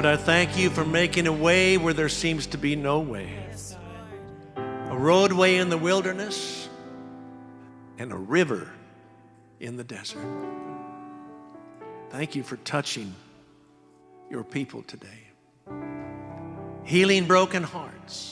Lord, I thank you for making a way where there seems to be no way. A roadway in the wilderness and a river in the desert. Thank you for touching your people today. Healing broken hearts.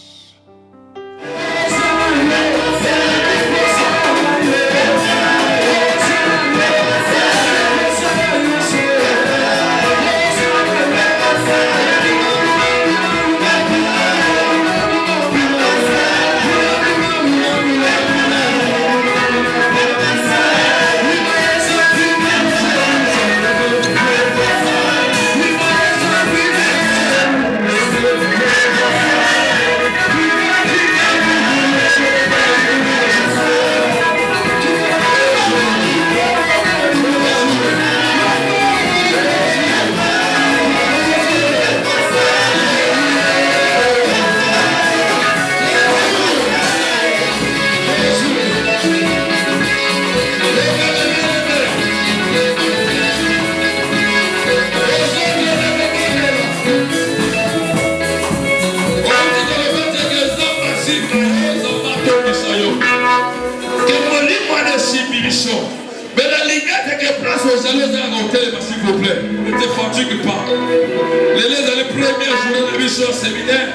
Mais la lignette qui est place aux jaloux à l'hôtel, s'il vous plaît. Ne te fatigue pas. Les premières journées de mission au séminaire.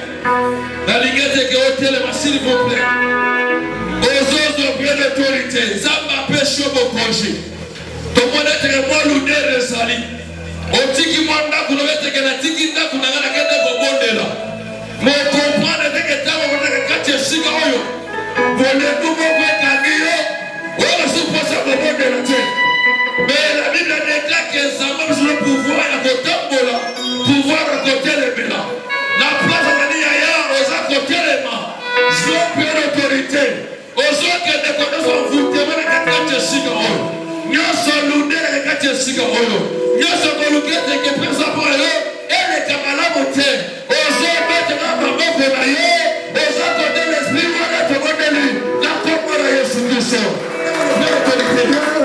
La lignette qui est au hôtel, s'il vous plaît. Aux autres de bien d'autorité. Zamba pêche au congé. Tout le monde est moi l'oudé de Sali. Au tiki manda, vous l'avez été que la tiki n'a qu'on a gagné de Bobondela. Mais comprendre que tu as un quartier Chicago. Vous les nouveaux Kagio. Voilà ce que ça va de la terre. Mais la Bible déclare que ça marche le pouvoir à côté de la pouvoir à côté de la la place à Yaya aux à côté de la je peux l'autorité aux autres qui ne connaissent pas vous témoin de quartier Chicago. Nous sommes l'unité de quartier Chicago. Nous sommes l'unité qui prend sa parole et les camarades montés. Aux autres maintenant maman pour la yo aux à côté de l'esprit on a tout côté lui la porte de Jésus Christ. Autorité.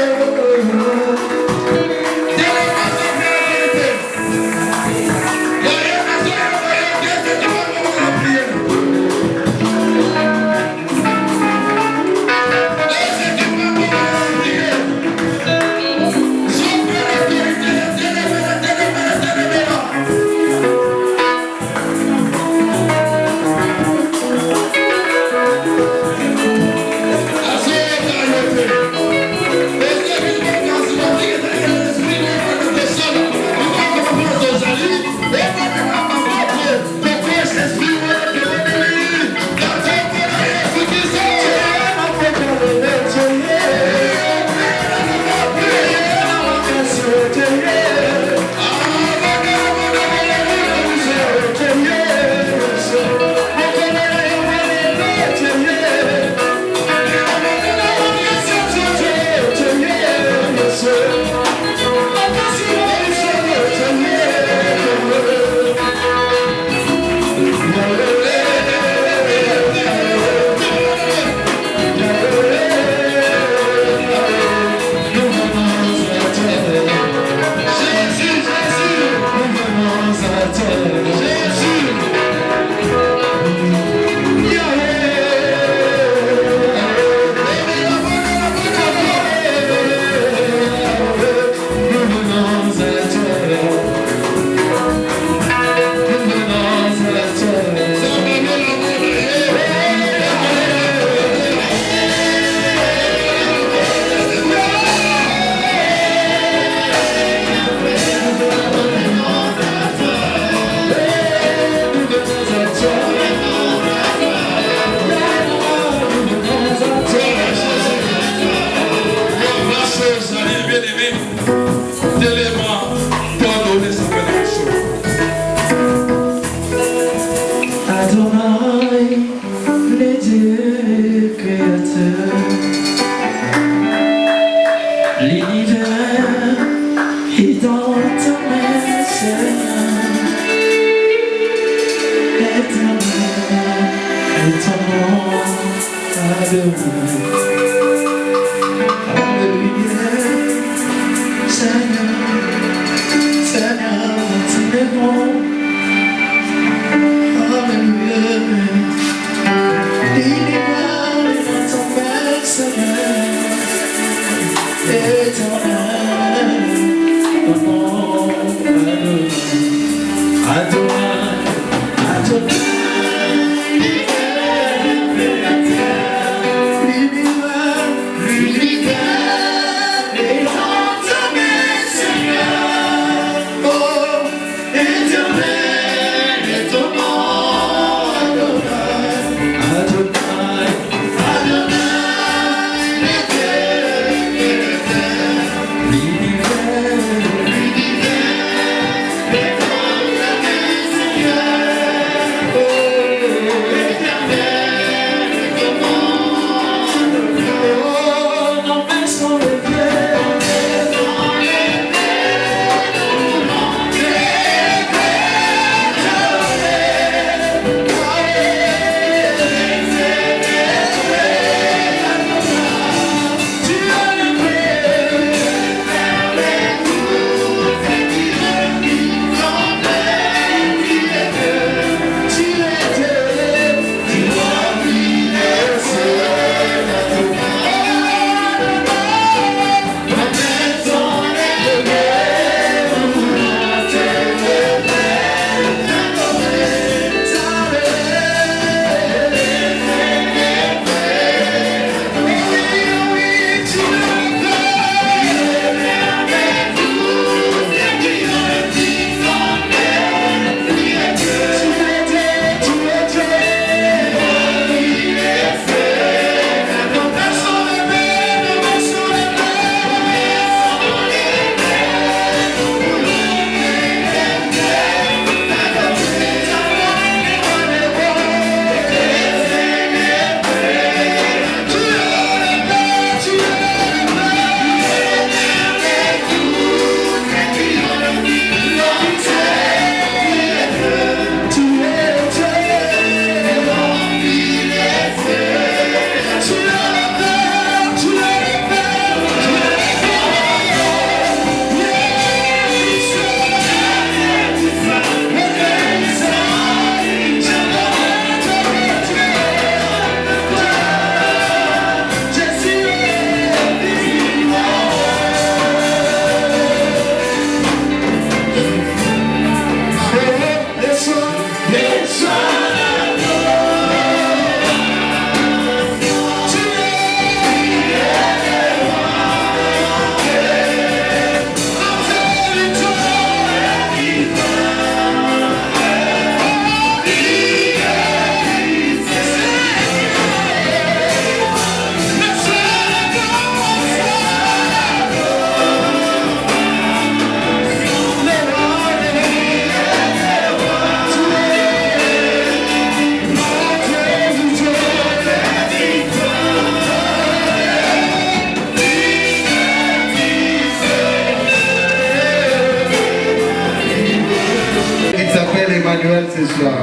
Emmanuel ce soir.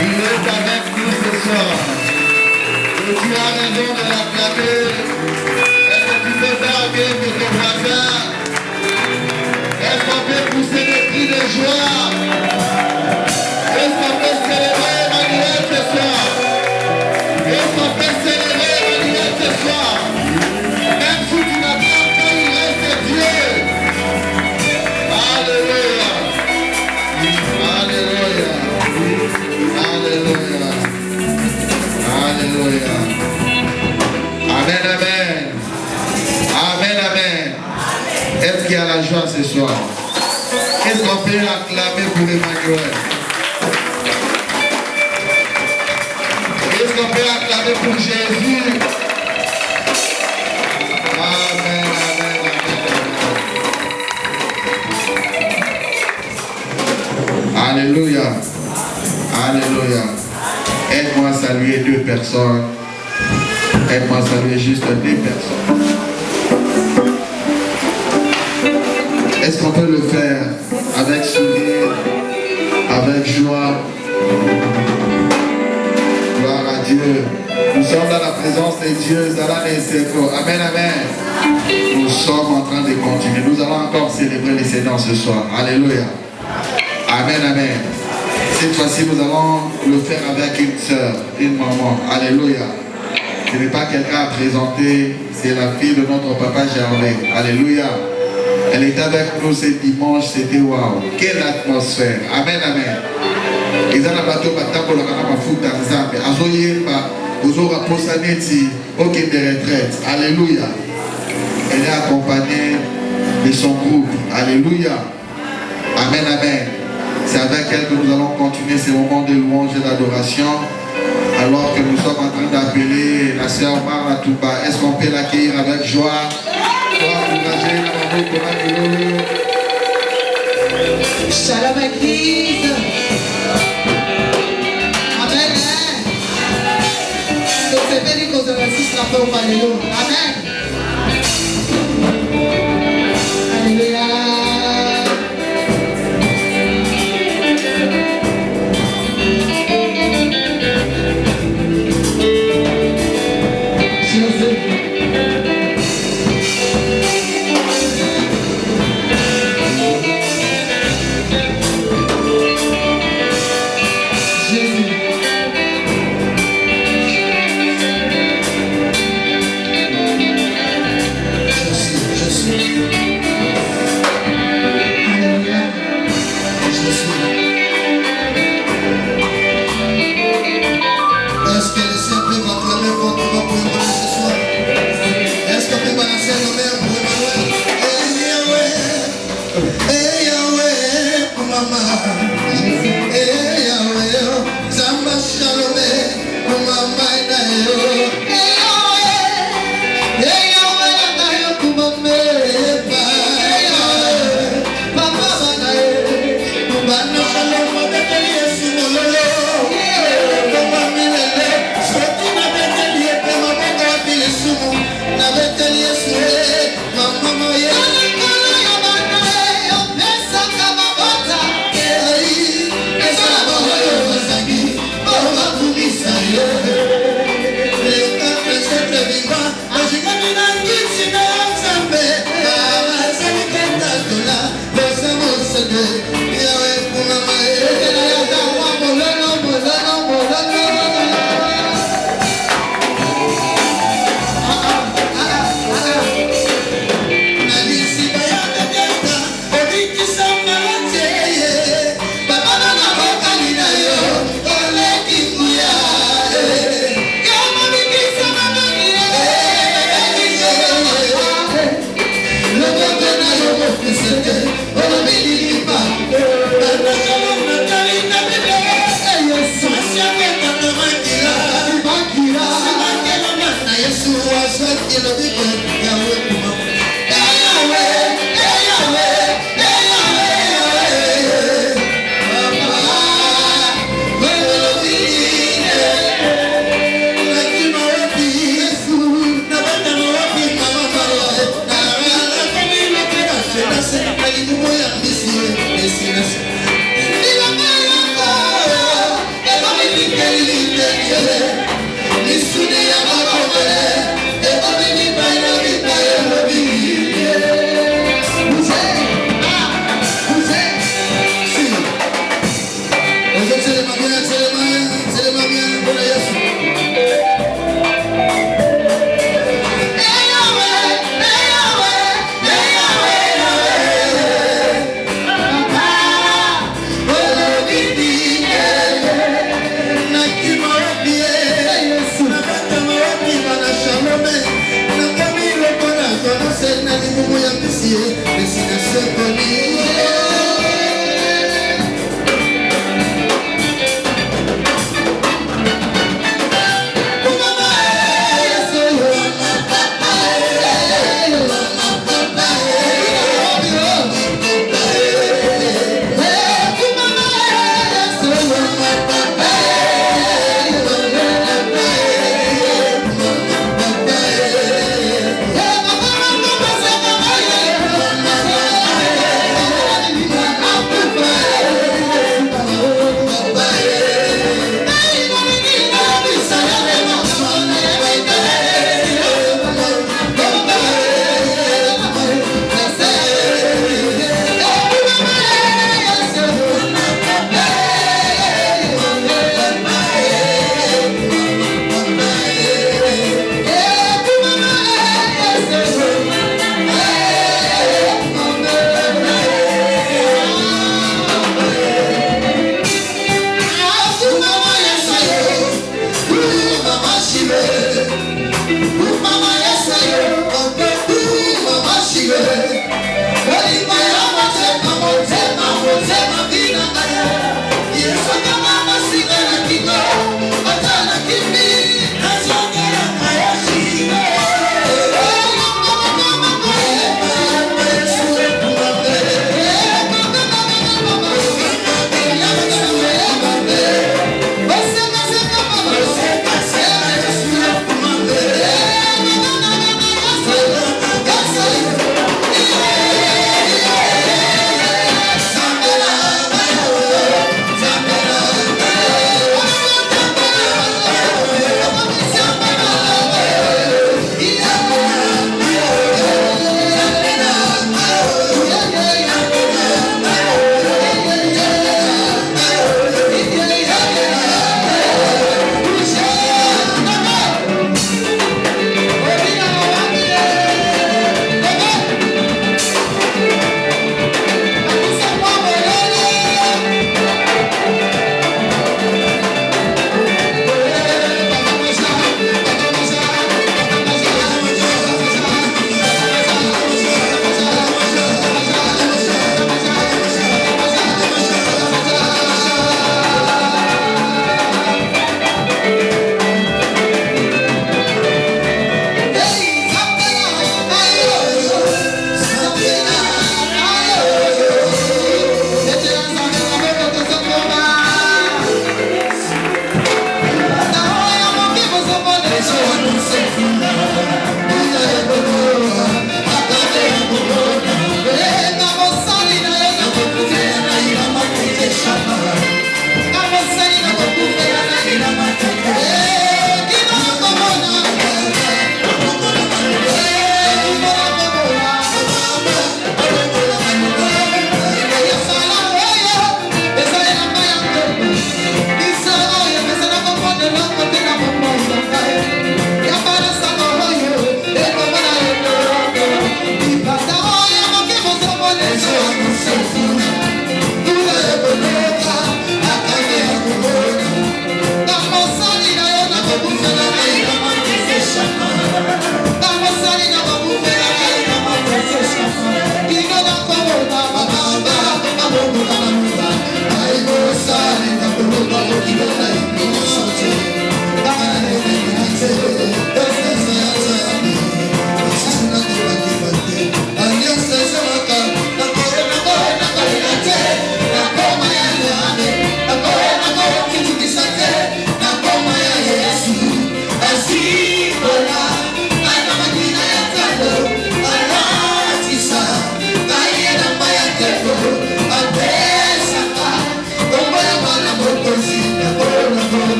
Il est avec nous ce soir. Et tu as raison de l'acclamer. Est-ce que tu peux faire bien pour ton voisin? Est-ce qu'on peut pousser des cris de joie? Est-ce qu'on peut célébrer Emmanuel ce soir? Est-ce qu'on peut célébrer Emmanuel ce soir? Même si tu n'as pas encore, il reste Dieu. Alléluia. Alléluia. Alléluia. Alléluia. Amen, amen. Amen, amen. Est-ce qu'il y a la joie ce soir? Est-ce qu'on peut acclamer pour Emmanuel? Est-ce qu'on peut acclamer pour Jésus? Amen, amen, amen. Alléluia. Alléluia. Aide-moi à saluer deux personnes. Aide-moi à saluer juste deux personnes. Est-ce qu'on peut le faire avec sourire, avec joie? Gloire à Dieu. Nous sommes dans la présence de Dieu. Amen, amen. Nous sommes en train de continuer. Nous allons encore célébrer les Seigneurs ce soir. Alléluia. Amen, amen. Cette fois-ci, nous allons le faire avec une sœur, une maman. Alléluia. Ce n'est pas quelqu'un à présenter, c'est la fille de notre papa Gervais. Alléluia. Elle est avec nous ce dimanche, c'était waouh. Quelle atmosphère. Amen, amen. Ils ont un bateau batambola kana mafuta nzambe. Azoyemba, ozora posaneti, aucune de retraite. Alléluia. Elle est accompagnée de son groupe. Alléluia. Amen, amen. C'est avec elle que nous allons continuer ces moments de louange et d'adoration. Alors que nous sommes en train d'appeler la sœur Marla Touba. Est-ce qu'on peut l'accueillir avec joie? Shalom Église. Amen. C'est béni qu'on se résiste la paix au Alléluia. Amen. Alléluia.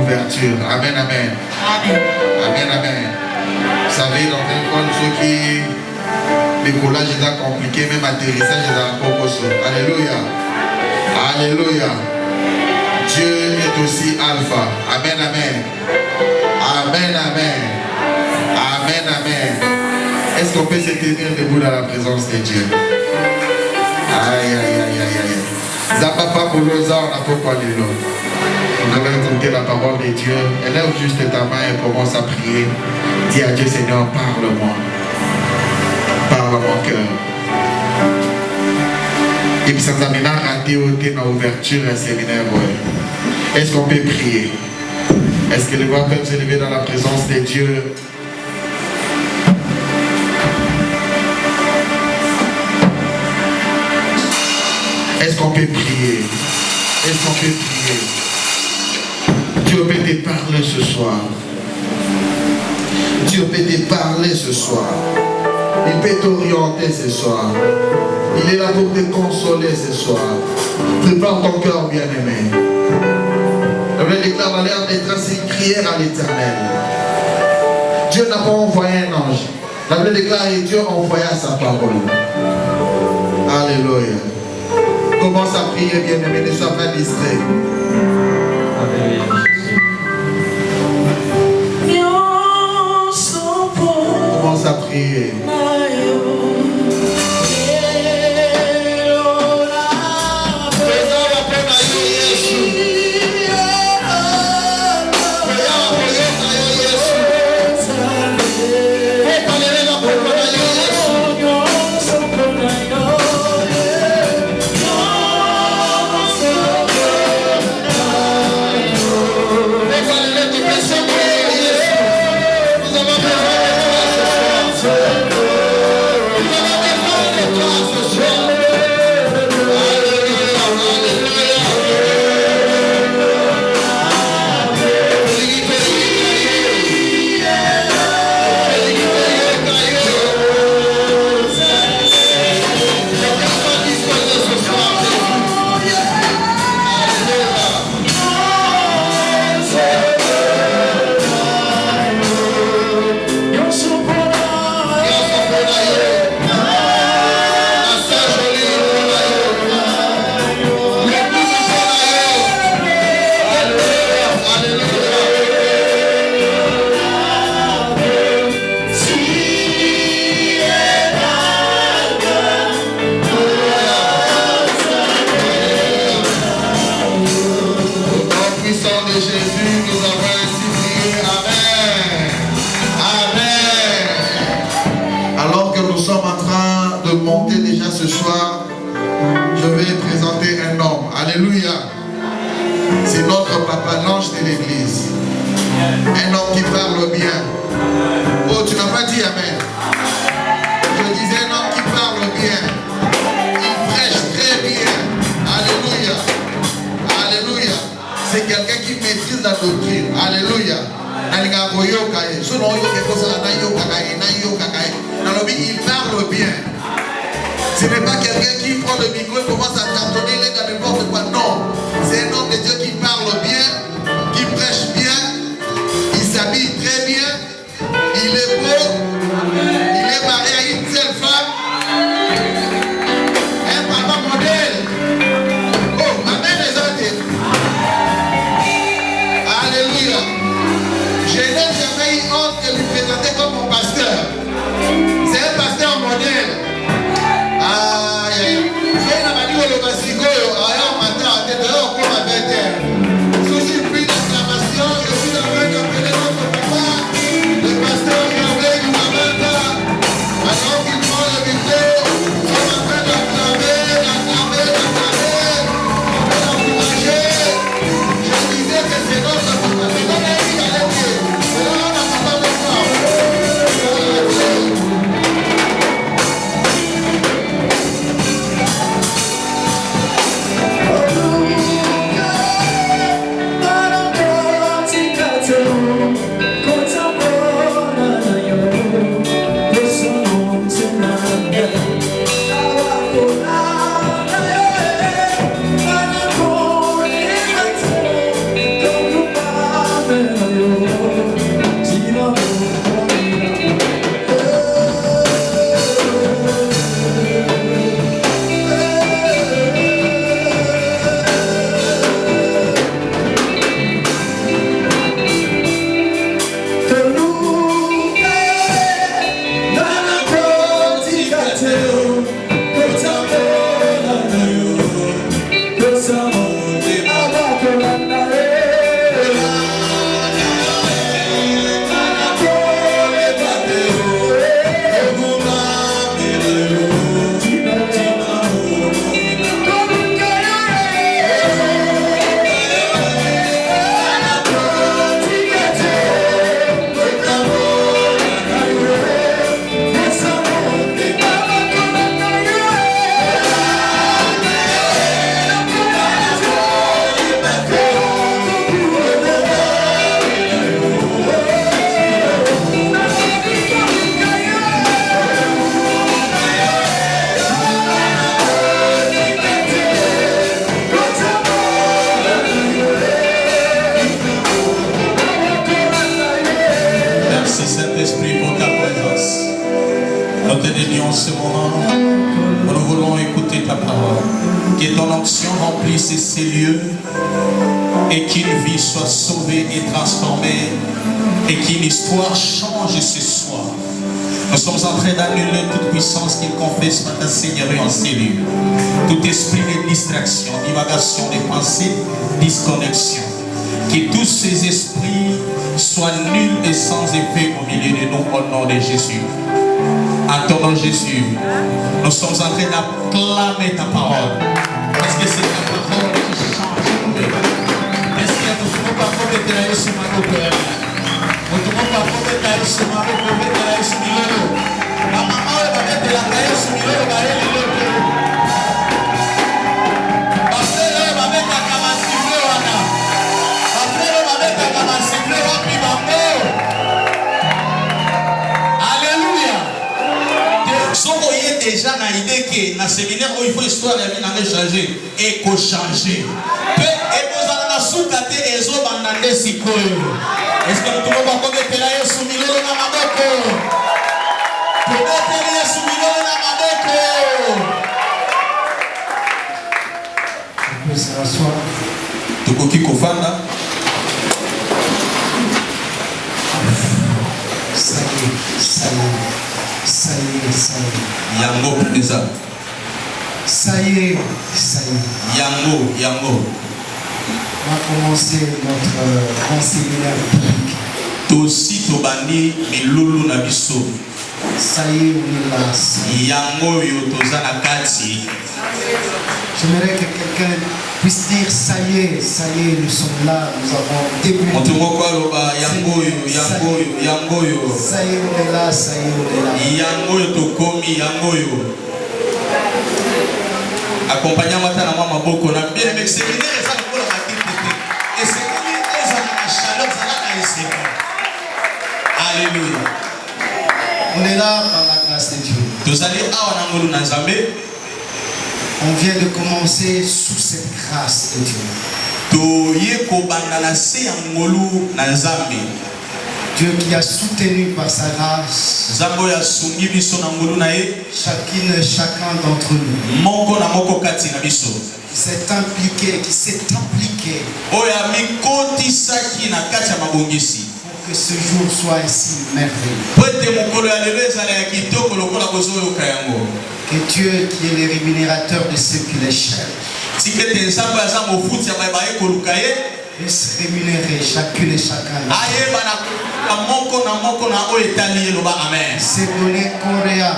ouverture. Amen, amen. Amen, amen. Vous savez, dans un coin, ceux qui décollage est compliqué, même atterrissage est encore possible. Alléluia. Alléluia. Dieu est aussi alpha. Amen, amen. Amen, amen. Amen, amen. Est-ce qu'on peut se tenir debout dans la présence de Dieu? Aïe, aïe, aïe, aïe, aïe. Zapapa Kolosa, on n'a pas parlé là. On avait écouté la parole de Dieu. Élève juste ta main et commence à prier. Dis à Dieu, Seigneur, parle-moi. Parle à mon cœur. Et puis ça nous amène à rater dans l'ouverture un séminaire. Est-ce qu'on peut prier? Est-ce que les voix peuvent se lever dans la présence de Dieu? Est-ce qu'on peut prier? Est-ce qu'on peut prier? Dieu peut te parler ce soir. Dieu peut te parler ce soir. Il peut t'orienter ce soir. Il est là pour te consoler ce soir. Prépare ton cœur bien-aimé. La Bible déclare dans l'air d'être une prière à l'Éternel. Dieu n'a pas envoyé un ange. La Bible déclare et Dieu envoya sa parole. Alléluia. Commence à prier bien-aimé, ne sois pas distrait. Commence à prier. C'est notre papa, l'ange de l'église. Un homme qui parle bien. Oh, tu n'as pas dit amen. Je disais un homme qui parle bien. Il prêche très bien. Alléluia. Alléluia. C'est quelqu'un qui maîtrise la doctrine. Alléluia. Il parle bien. Ce n'est pas quelqu'un qui prend le micro et commence à tâtonner les gars n'importe quoi. Non. C'est un homme de Dieu qui parle bien, qui prêche bien, il s'habille très bien, il est beau, il est marié à une seule femme, un papa modèle. Oh, amen les autres. Alléluia. Je n'ai jamais eu honte de lui présenter comme mon pasteur. C'est un pasteur modèle. Sous une pluie d'acclamation, je suis en train d'appeler notre papa, le pasteur Hervé Gouamanda. remplisse ces lieux et qu'une vie soit sauvée et transformée et qu'une histoire change ce soir. Nous sommes en train d'annuler toute puissance qui confesse ta Seigneurie en ces lieux. Tout esprit de distraction, divagation des pensées, disconnexion. Que tous ces esprits soient nuls et sans effet au milieu de nous au nom de Jésus. En ton nom Jésus, nous sommes en train d'acclamer ta parole. Parce que c'est ta parole qui change nos vies. Est-ce que nous ne pouvons pas commettre ce matin? Nous ne pouvons pas commettre ce matin pour mettre ce milano. La maman va mettre la caille sur milano, va aller le faire. Parce que va mettre la camasifle wana. Après va mettre la camasifle wapi bambo. Alléluia. Soko y est déjà na idée que dans séminaire où il faut histoire de vie n'a changer et qu'on changer. Peu et vous allez na soukate et zo bandande sikoyo. Est-ce que nous pouvons pas commettre la Yesu milolo na maboko? Commettre la Yesu milolo na maboko. On peut se rasseoir. Tukoki kofanda. Ça y est, ça y est, ça y est, ça y est. Yango pesa. Ça y est, ça y est. Yango. On va commencer notre grand séminaire public. Tosi tobandi milulu na biso. Ça y est, on est là. Yango yo toza na kati. J'aimerais que quelqu'un puisse dire ça y est, nous sommes là, nous avons débuté. Motumoko aloba yango yo. Ça y est, on est là, ça y est, on est là. Yango yo tokomi yango yo. Accompagnez-moi dans ma maboko na bien mais séminaire ça pour la matite. Et c'est que ça na chaleur ça na essayer. Alléluia. On est là par la grâce de Dieu. Tous allez awa na ngolu na Nzambe. On vient de commencer sous cette grâce de Dieu. Toye ko banda na se ya ngolu na Nzambe. Dieu qui a soutenu par sa grâce Nzambe ya sungi biso na ngolu na ye. chacune et chacun d'entre nous. Moko na moko kati na biso. Qui s'est impliqué, qui s'est appliqué. Oya mikoti saki na kati ya mabongisi. Que ce jour soit ainsi merveilleux. Que Dieu qui est le rémunérateur de ceux qui les cherchent puisse rémunérer chacune et chacun. C'est donné coréen.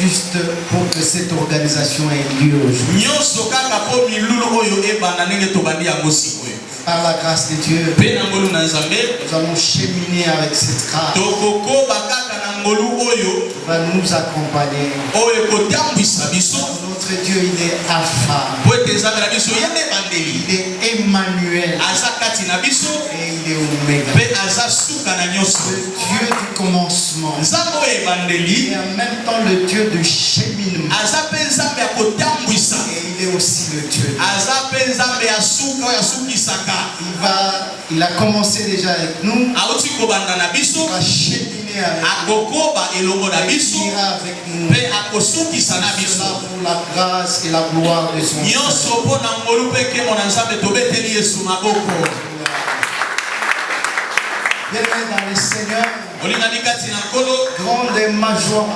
Juste pour que cette organisation ait lieu aujourd'hui. Par la grâce de Dieu, nous allons cheminer avec cette grâce. Il va nous accompagner. Notre Dieu, il est Alpha. Il est Emmanuel. Et il est Oméga. Le Dieu du commencement. Et en même temps le Dieu du cheminement. Et il est aussi le Dieu. Il a commencé déjà avec nous. Il va cheminer avec nous. Il ira avec nous. Cela pour la grâce et la gloire de son Saint. Bien-aimés dans le Seigneur, grande est ma joie.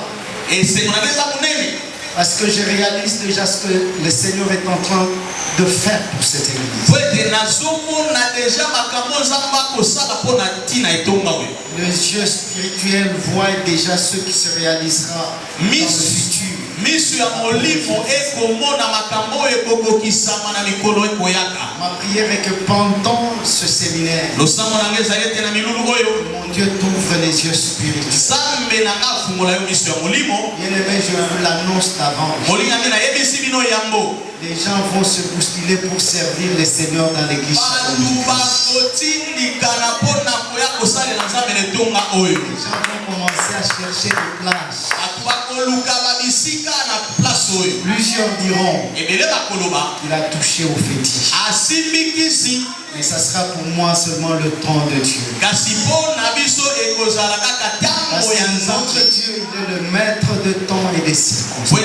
Parce que je réalise déjà ce que le Seigneur est en train de faire pour cette église. Le Dieu spirituel voit déjà ce qui se réalisera dans le futur. Ma prière est que pendant ce séminaire, mon Dieu t'ouvre les yeux spirituels. Bien-aimé, je vous l'annonce d'avance. Les gens vont se bousculer pour servir le Seigneur dans l'église. Les gens vont commencer à chercher des places. Plusieurs diront il a touché au fétiche. Mais ça sera pour moi seulement le temps de Dieu. Parce que notre Dieu, il est le maître de temps et des circonstances.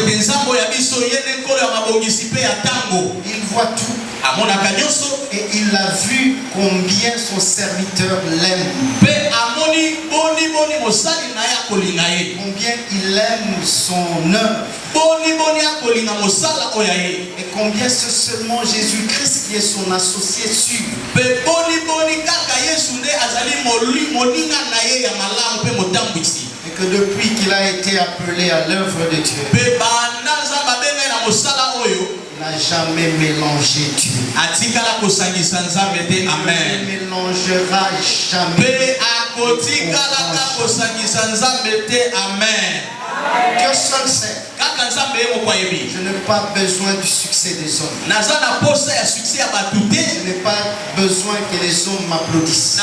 voit tout. Et il a vu combien son serviteur l'aime. Combien il aime son œuvre. Et combien c'est seulement Jésus-Christ qui est son associé sûr. Et que depuis qu'il a été appelé à l'œuvre de Dieu, il n'a jamais mélangé Dieu. Il ne mélangera jamais. Dieu seul sait. Je n'ai pas besoin du succès des hommes. Je n'ai pas besoin que les hommes m'applaudissent.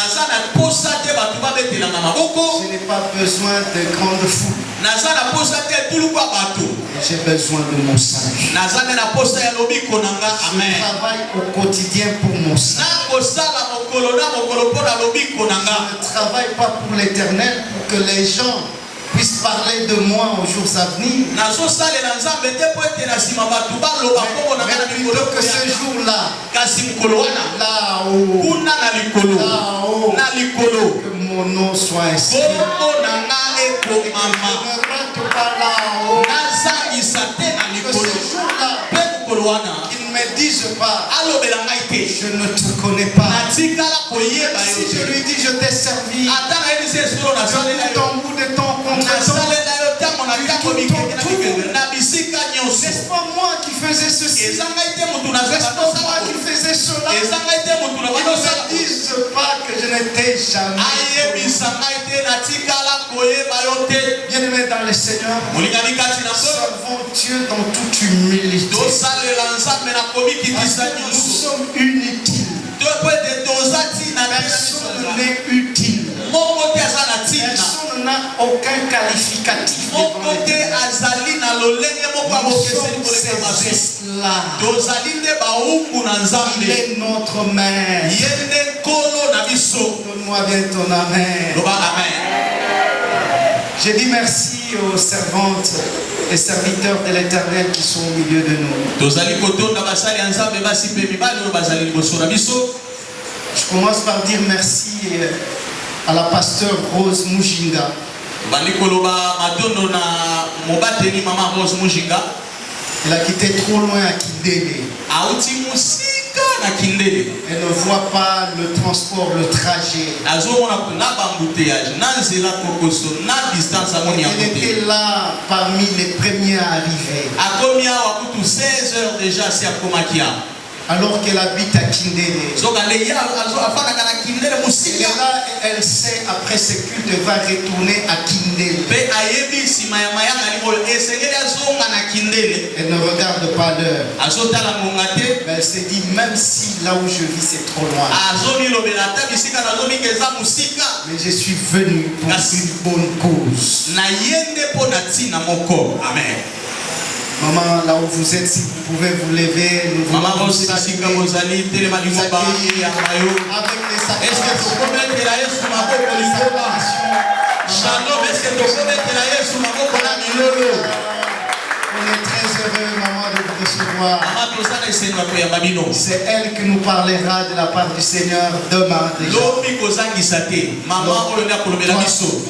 Je n'ai pas besoin de grandes foules. J'ai besoin de mon salut. Je travaille au quotidien pour mon salut. Je ne travaille pas pour l'éternel, pour que les gens puissent parler de moi aux jours à venir. Mais plutôt que ce jour-là, là-haut, que mon nom soit inscrit. Ne rate pas là-haut. Que ce jour-là, qu'ils ne me disent pas, je ne te connais pas. Si je lui dis, je t'ai servi, de ton bout de temps contre n'est-ce pas moi qui faisais ceci? N'est-ce pas moi qui faisais cela? Ils ne disent pas que je n'étais jamais. Bien-aimés dans le Seigneur, servons Dieu dans toute humilité. Nous sommes inutiles. Personne n'est utile. Personne n'a aucun qualificatif. Nous sommes ces gestes-là. Il est notre Mère. Donne-moi bien ton amen. J'ai dit merci aux servantes et serviteurs de l'Éternel qui sont au milieu de nous. Je commence par dire merci à la pasteure Rose Mujinga. Elle a quitté trop loin à Kindele. Elle ne voit pas le transport, le trajet. Elle était là parmi les premiers à arriver. Alors qu'elle habite à Kindele. Elle est là, elle sait après ce culte elle va retourner à Kindele. Elle ne regarde pas l'heure. Mais elle s'est dit, même si là où je vis c'est trop loin, mais je suis venu pour une bonne cause. Amen. Maman, là où vous êtes, si vous pouvez vous lever, nous voulons vous saluer, vous accueillir avec les acclamations. On est très heureux, maman, de vous recevoir. C'est elle qui nous parlera de la part du Seigneur demain déjà.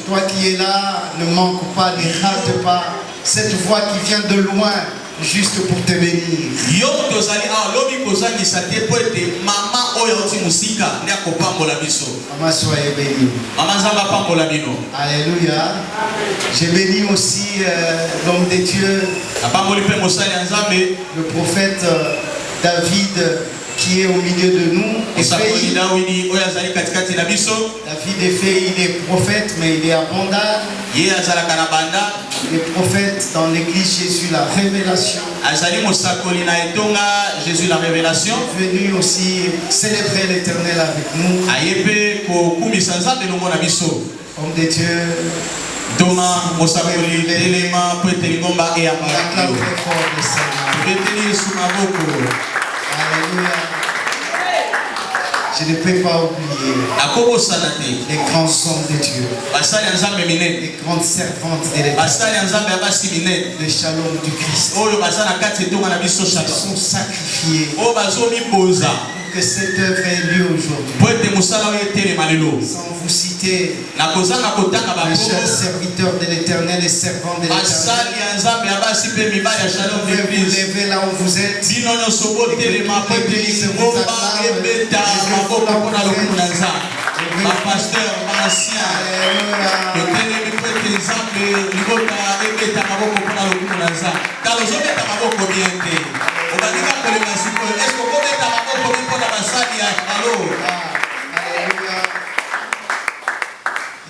Toi qui es là, ne manque pas, ne rate pas cette voix qui vient de loin, juste pour te bénir. Maman, soyez bénie. Alléluia. J'ai béni aussi l'homme de Dieu, le prophète David, qui est au milieu de nous. David il est prophète, mais il est abondant. Il est prophète dans l'église Jésus la Révélation. Il est venu aussi célébrer l'Éternel avec nous. Homme de Dieu, Thomas, Mosaboli, Telema, Petelingomba et acclame très fort le Seigneur. Alléluia. Je ne peux pas oublier les grands hommes de Dieu, les grandes servantes de l'Éternel, le shalom du Christ. Ils sont sacrifiés pour que cette œuvre ait lieu aujourd'hui. Sans vous citer, mes chers serviteurs de l'Éternel et servants de l'Éternel, vous pouvez vous lever là où vous êtes. Pasteur, ancien,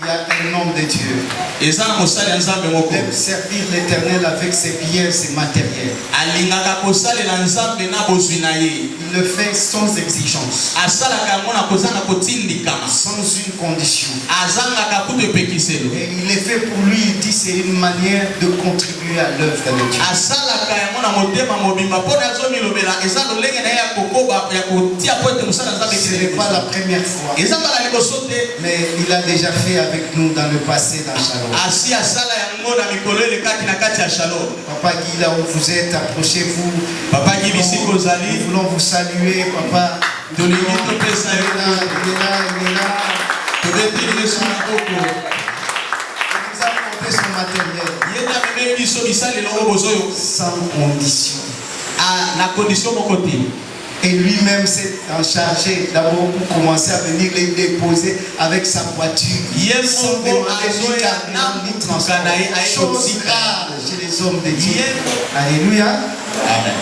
il y a un homme de Dieu. Il aime servir l'Éternel avec ses biens, ses matériels. Il le fait sans exigence, sans une condition. Et il est fait pour lui, il dit c'est une manière de contribuer à l'œuvre de Dieu. Ce n'est pas la première fois, mais il a déjà fait avec nous dans le passé dans Shalom. Papa Guy, là où vous êtes, approchez-vous. Nous voulons vous saluer, Papa. Il est là, il est là, il est là. Il nous a apporté son matériel sans condition. Et lui-même s'est chargé d'abord pour commencer à venir les déposer avec sa voiture. Sans demander ni carburant ni transport. Chose rare chez les hommes de Dieu. Alléluia. Amen.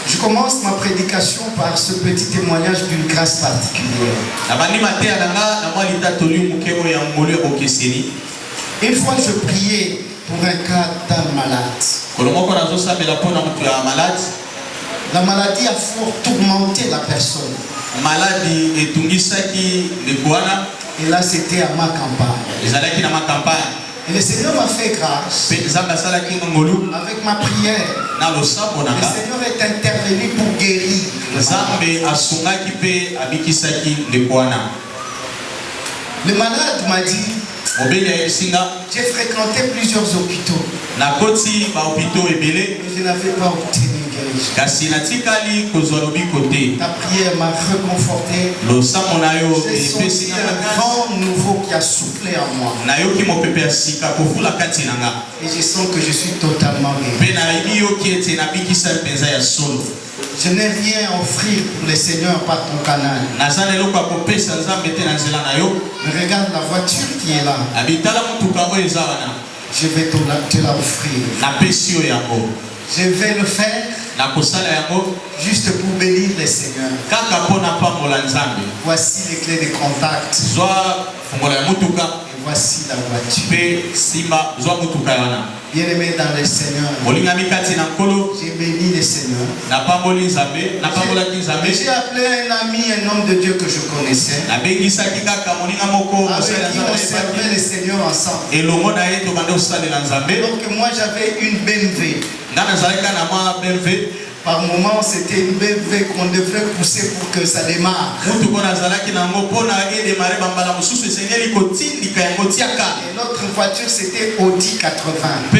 Je commence ma prédication par ce petit témoignage d'une grâce particulière. Une fois, je priais pour un cas d'un malade. La maladie a fort tourmenté la personne. Et là, c'était à ma campagne. Et le Seigneur m'a fait grâce. Avec ma prière, le Seigneur est intervenu pour guérir. Le malade m'a dit, j'ai fréquenté plusieurs hôpitaux, mais je n'avais pas obtenu guérison. Ta prière m'a réconforté. J'ai senti un vent nouveau qui a soufflé en moi. Et je sens que je suis totalement guéri. Je n'ai rien à offrir pour le Seigneur par ton canal. Mais regarde la voiture qui est là. Je vais te la offrir. Je vais le faire juste pour bénir le Seigneur. Voici les clés de contact. Et voici la voiture. Bien-aimé dans le Seigneur, j'ai béni le Seigneur. J'ai appelé un ami, un homme de Dieu que je connaissais, avec qui on servait le Seigneur ensemble. Donc moi j'avais une BMW. Par moment, c'était une BMW qu'on devrait pousser pour que ça démarre. Et notre voiture, c'était Audi 80.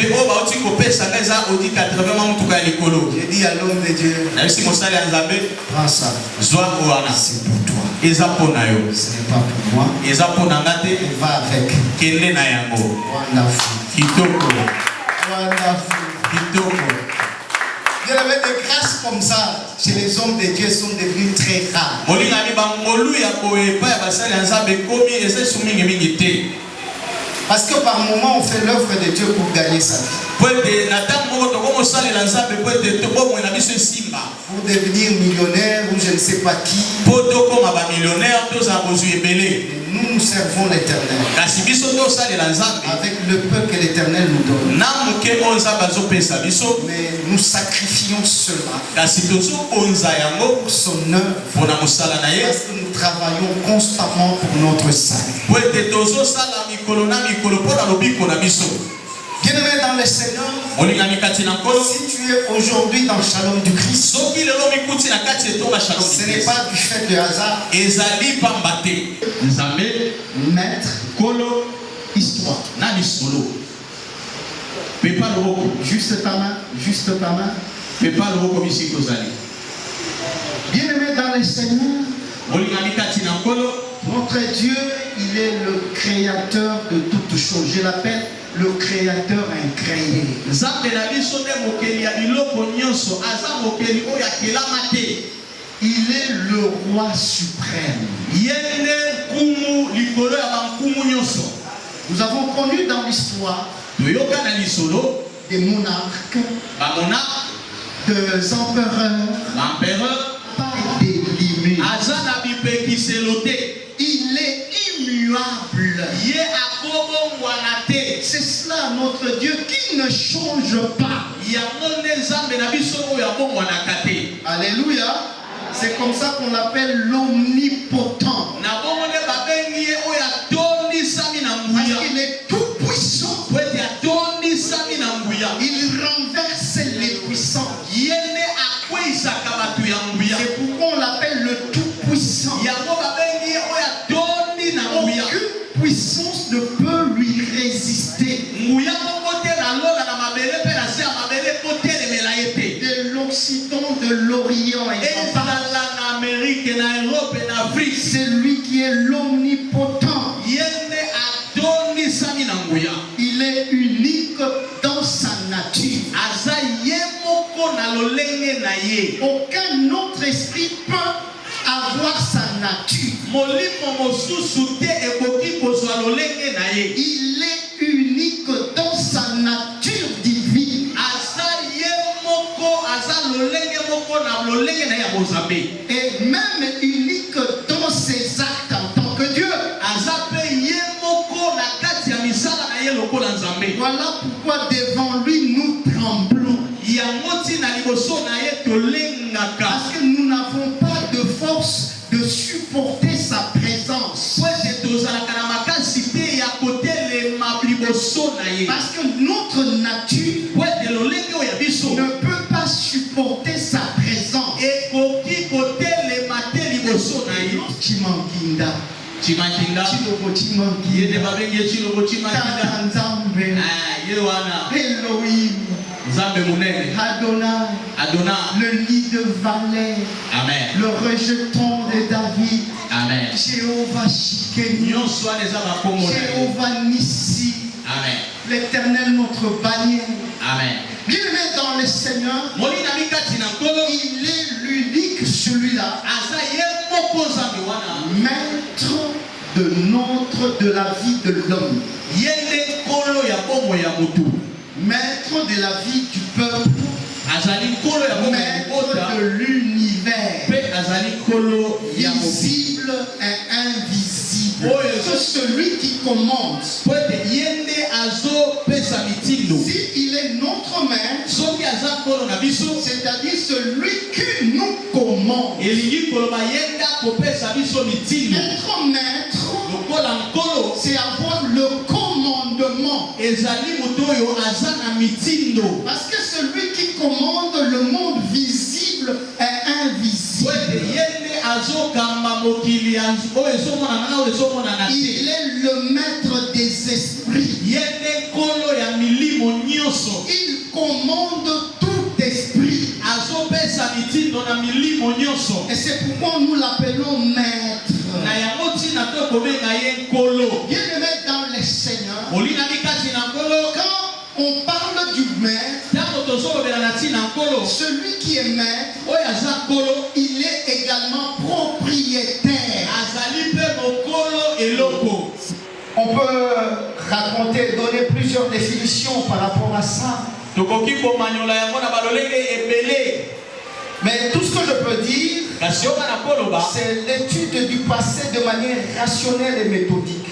J'ai dit à l'homme de Dieu, prends ça. C'est pour toi. Ce n'est pas pour moi. On va avec. Wonderful. Il y avait des grâces comme ça chez les hommes de Dieu sont devenus très rares. Parce que par moment on fait l'œuvre de Dieu pour gagner sa vie. Pour devenir millionnaire ou je ne sais pas qui. Nous servons l'Éternel avec le peu que l'Éternel nous donne. Mais nous sacrifions cela pour son œuvre, parce que nous travaillons constamment pour notre salut. Bien-aimé dans le Seigneur, si tu es aujourd'hui dans le shalom du Christ, ce n'est pas du fait de hasard. Maître, histoire. Juste ta main, juste ta main. Bien-aimé dans le Seigneur, notre Dieu, il est le créateur de toutes choses. Je l'appelle le créateur incréé. Il est le roi suprême. Nous avons connu dans l'histoire des monarques, des empereurs, pas des limites. Il est immuable. C'est cela notre Dieu qui ne change pas. Alléluia. C'est comme ça qu'on l'appelle l'omnipotent. Parce qu'il est tout puissant. Il renverse les puissants. C'est pourquoi on l'appelle le tout puissant. Aucune puissance ne peut lui résister. De l'Occident, de l'Orient et c'est lui qui est l'omnipotent. Il est unique dans sa nature. Aucun autre esprit peut avoir sa nature. Il est unique dans sa nature divine. Et même unique dans ses actes en tant que Dieu. Voilà pourquoi devant lui nous tremblons. Parce que nous n'avons pas de force de supporter sa présence. Parce que notre nature ne peut pas supporter sa présence. Chimankinda. Elohim. Adonai. Le lit de Valais. Amen. Le rejeton de David. Amen. Jéhovah Shikenu. Jéhovah Nissi. Amen. L'Éternel notre bannière. Amen. Bien-aimé dans le Seigneur, il est l'unique celui-là, maître de la vie de l'homme, maître de la vie du peuple, maître de l'univers, visible et invisible. C'est celui qui commande. S'il est notre maître, c'est-à-dire celui qui nous commande. Être maître, c'est avoir le commandement. Parce que celui qui commande le monde visible et invisible, il est le maître des esprits. Il commande tout esprit. Et c'est pourquoi nous l'appelons maître. Bien-aimé dans le Seigneur, quand on parle du maître, celui qui est maître, il est également propriétaire. On peut raconter, donner plusieurs définitions par rapport à ça. Mais tout ce que je peux dire, c'est l'étude du passé de manière rationnelle et méthodique.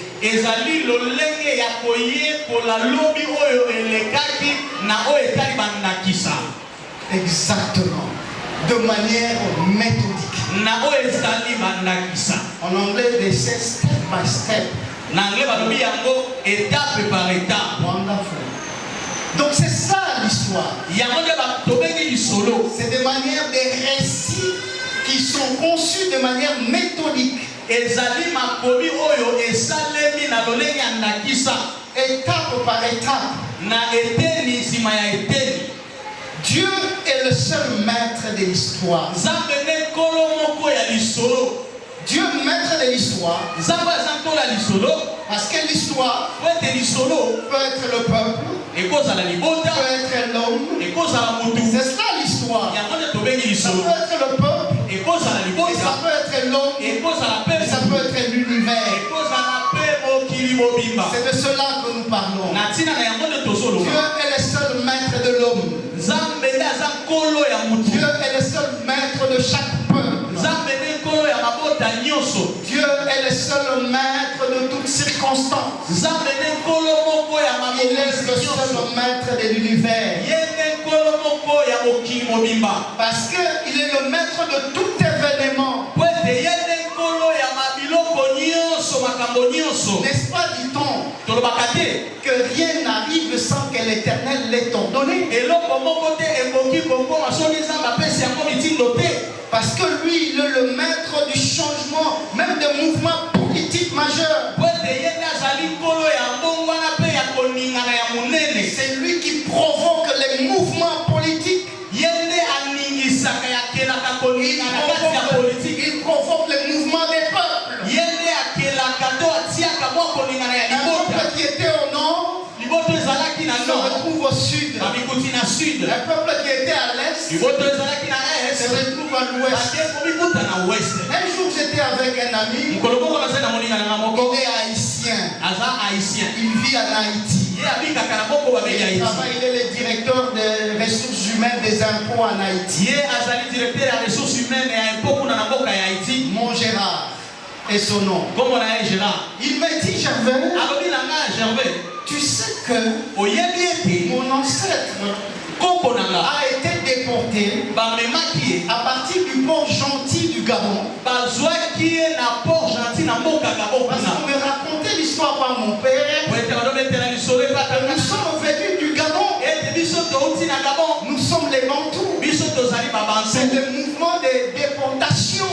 Exactement. De manière méthodique. En anglais, they say step by step. Étape par étape. Wonderful. l'histoire. C'est de manière des récits qui sont conçus de manière méthodique. Étape par étape. Dieu est le seul maître de l'histoire. Dieu maître de l'histoire. Parce que l'histoire peut être le peuple, peut être l'homme. C'est cela l'histoire. Ça peut être le peuple, et ça peut être l'homme, et ça peut être l'univers. C'est de cela que nous parlons. Dieu est le seul maître de l'homme. Dieu est le seul maître de chaque peuple. Dieu est le seul maître de toutes circonstances. Il est le seul maître de l'univers. Parce qu'il est le maître de tout événement. N'est-ce pas, dit-on, que rien n'arrive sans que l'Éternel l'ait ordonné? Parce que lui, il est le maître du changement, même des mouvements politiques majeurs. C'est lui qui provoque les mouvements politiques. Il provoque les mouvements des peuples. Un peuple qui était au nord se retrouve au sud. Un peuple qui était à l'est se retrouve à l'ouest. Un jour j'étais avec un ami, il est haïtien. Il vit en Haïti. Il est le directeur des ressources humaines des impôts en Haïti. Mon Gérard est son nom. Il m'a dit, Gervais, tu sais que mon ancêtre a été déporté à partir du port gentil du Gabon. Parce qu'on me racontait l'histoire par mon père. Nous sommes venus du Gabon. Nous sommes les Bantous. C'est le mouvement de déportation.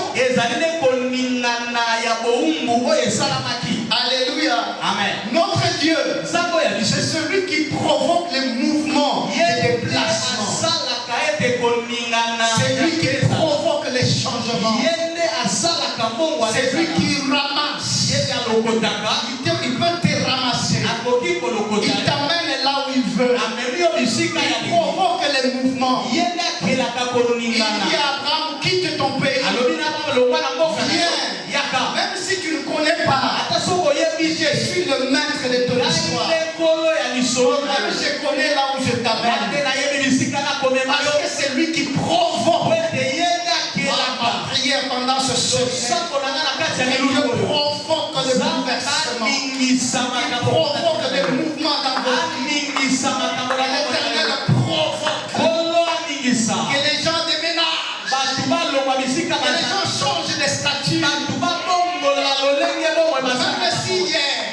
Alléluia. Amen. Notre Dieu, c'est celui qui provoque les mouvements et les déplacements. C'est lui qui provoque les changements. C'est lui qui ramasse. Il peut te ramasser. Il t'amène là où il veut. Il provoque les mouvements. Il dit à Abraham, quitte ton pays. Viens. Même si tu ne connais pas, je suis le maître de ton histoire. Même je connais là où je t'amène. Parce que c'est lui qui provoque ma prière pendant ce sommet. Il provoque le bouleversement. Il provoque des mouvements dans votre vie. L'Éternel provoque que les gens déménagent. Que les gens changent de statut. Même si hier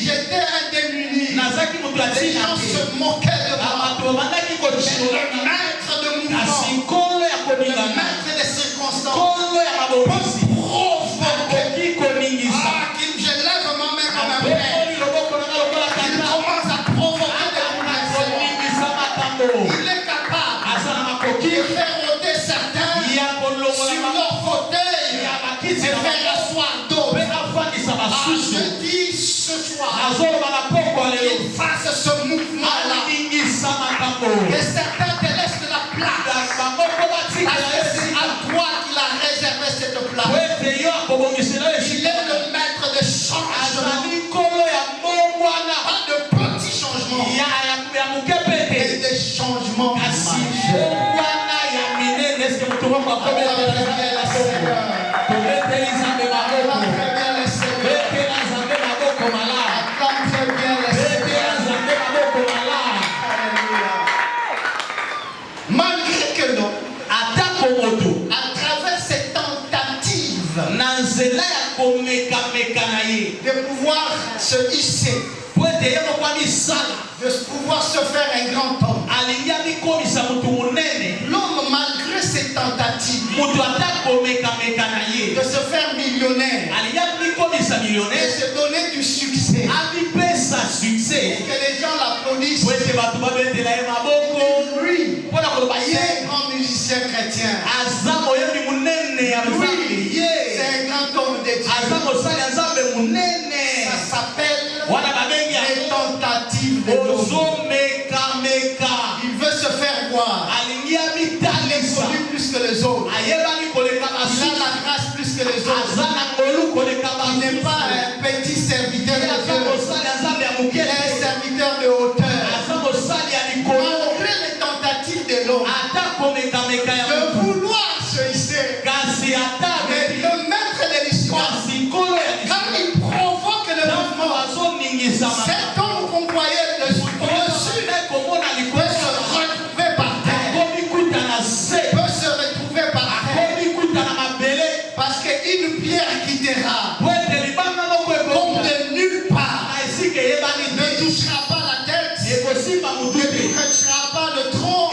j'étais indémuni, les gens se moquaient de moi. Le maître de mouvement, le maître des circonstances, je lève ma main comme un père. Il commence à provoquer des bouleversements. Il est capable de faire ôter certains sur leur fauteuil et faire asseoir d'autres. Je dis ce soir qu'il fasse ce mouvement-là. Et certains te laissent de la place. Parce que c'est à toi qu'il a réservé cette place. Il est le maître de changement. Pas de petits changements. Et des changements majeurs. Malgré que non, à travers ces tentatives de pouvoir se hisser, de pouvoir se faire un grand homme, L'homme, malgré ses tentatives de se faire millionnaire, de se donner du succès, et que les gens l'applaudissent, lui, c'est un grand musicien chrétien. Lui, c'est un grand homme de Dieu. Ça s'appelle les tentatives de l'homme. Il veut se faire voir. Il est connu plus que les autres. Il a la grâce plus que les autres. Il n'est pas un petit serviteur de Dieu. Il est un serviteur de hauteur. Malgré les tentatives de l'homme de vouloir se hisser, mais le maître de l'histoire, quand il provoque le mouvement, cet homme qu'on croyait dessus peut se retrouver par terre. Peut se retrouver par terre. Parce qu'une pierre quittera comme de nulle part. Ne touchera pas la tête. Ne touchera pas le tronc.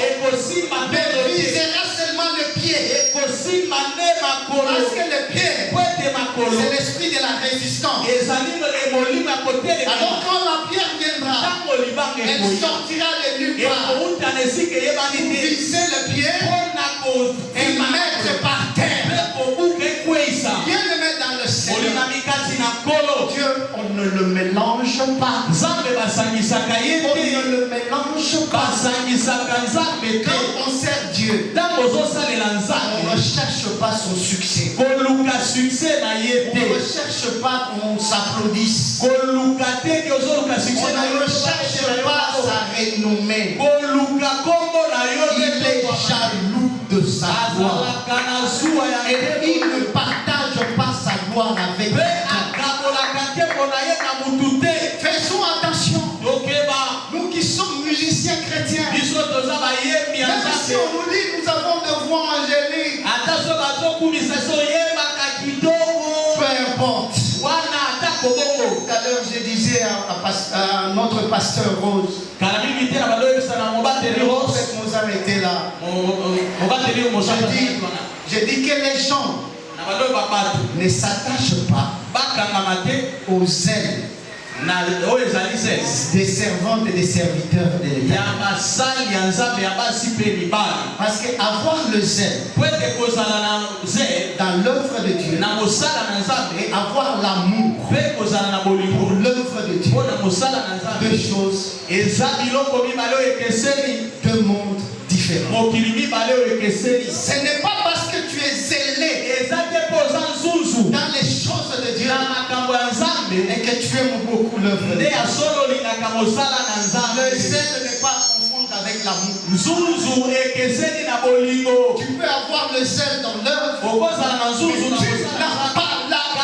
Mais visera seulement le pied. Parce que le pied, c'est l'esprit de la résistance. Alors quand la pierre viendra, elle sortira de nulle part pour viser le pied et mettre par terre. Bien le mettre dans le Seigneur. Dieu, on ne le mélange pas. On ne le mélange pas. Quand on sert Dieu, on ne recherche pas son succès. On ne recherche pas qu'on s'applaudisse. On ne recherche pas sa renommée. Il est jaloux de sa gloire. Et il ne partage pas sa gloire avec quelqu'un. Faisons attention. Nous qui sommes musiciens chrétiens, même si on nous dit nous avons de voix angéliques, peu importe. Tout à l'heure, je disais à notre pasteur Rose, Mozart était là. J'ai dit que les gens ne s'attachent pas aux ailes des servantes et des serviteurs de l'État. Parce qu'avoir le zèle dans l'œuvre de Dieu et avoir l'amour pour l'œuvre de Dieu, deux choses, deux mondes différents. Ce n'est pas parce que tu es zélé dans les choses de Dieu et que tu aimes beaucoup l'œuvre de Dieu. Le zèle n'est pas à confondre avec l'amour. Tu peux avoir le zèle dans l'œuvre, mais tu n'as pas l'amour.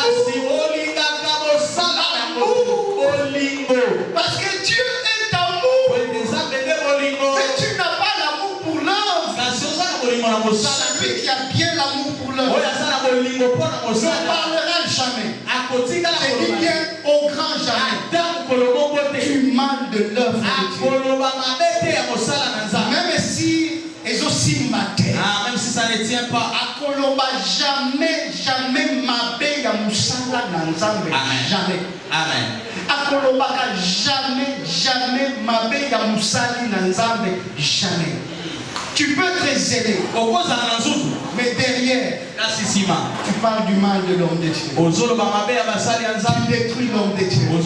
Parce que Dieu est amour, mais tu n'as pas l'amour pour l'œuvre. Celui qui a bien l'amour pour l'œuvre ne parlera jamais. Je dis bien au grand jamais du mal de l'œuvre de Dieu. Même si ils aussi matin, même si ça ne tient pas, jamais mabe ya musala na nzambe. Jamais. Amen. Akolobaka jamais mabe ya musali na nzambe. Jamais. Tu peux te zéler, mais derrière, tu parles du mal de l'homme de Dieu. Tu détruis l'homme de Dieu. Tu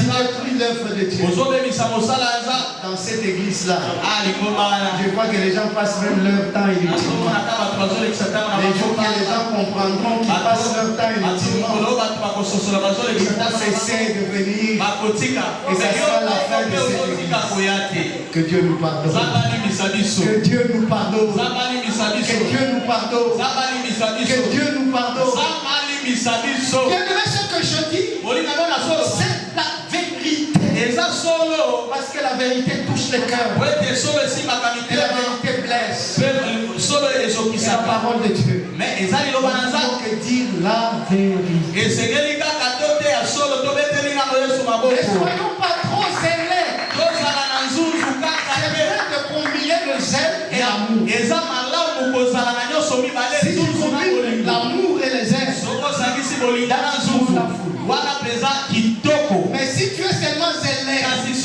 détruis l'œuvre de Dieu. Dans cette église-là, je crois que les gens passent même leur temps inutilement. Les jours que les gens comprendront qu'ils passent leur temps inutilement, ils vont cesser de venir. Et ça sera la fin de cette église. Que Dieu nous pardonne. Que Dieu nous pardonne. Que Dieu nous pardonne. Que Dieu nous pardonne. Bien-aimé, ce que je dis, c'est la vérité. Parce que la vérité touche le cœur. Et la vérité blesse. C'est la parole de Dieu. Mais il faut que dire la vérité. Ne soyons pas trop zélés. C'est vrai de l'amour. Si tu combines l'amour et les ailes, mais si tu es seulement zélé, mais tu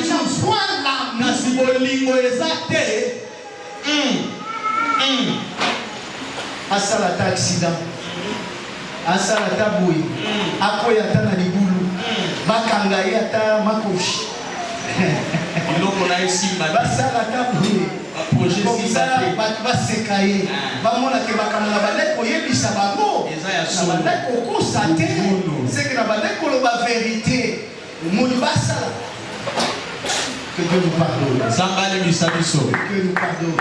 n'as point l'amour, asalata accident, asalata boui, akoyata na libulu, bakangaye ata makoshi. Basalata boui. Comme ça, va se cailler. Bamona ke bakamona baleko yebisa bango. Na baleko constater, c'est que na baleko lo ba vérité. Moni basala. Que Dieu nous pardonne. Que Dieu nous pardonne.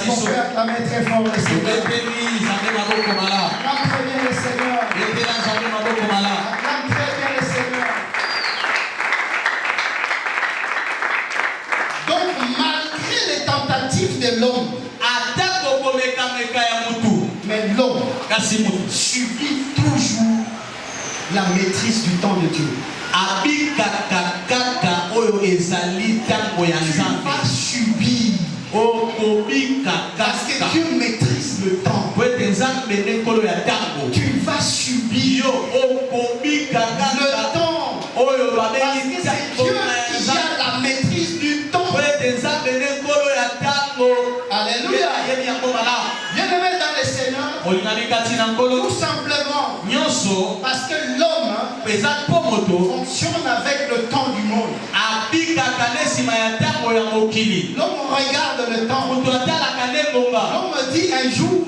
Son frère acclamez très fort le Seigneur. Acclame très bien le Seigneur. Acclame très bien le Seigneur. Donc malgré les tentatives de l'homme, mais l'homme subit toujours la maîtrise du temps de Dieu. Il va subir. Parce que Dieu maîtrise le temps. Tu vas subir le temps. Parce que c'est Dieu qui a la maîtrise du temps. Alléluia. Bien-aimé dans le Seigneur, tout simplement parce que l'homme fonctionne avec le temps du monde. L'homme regarde le temps. L'homme dit un jour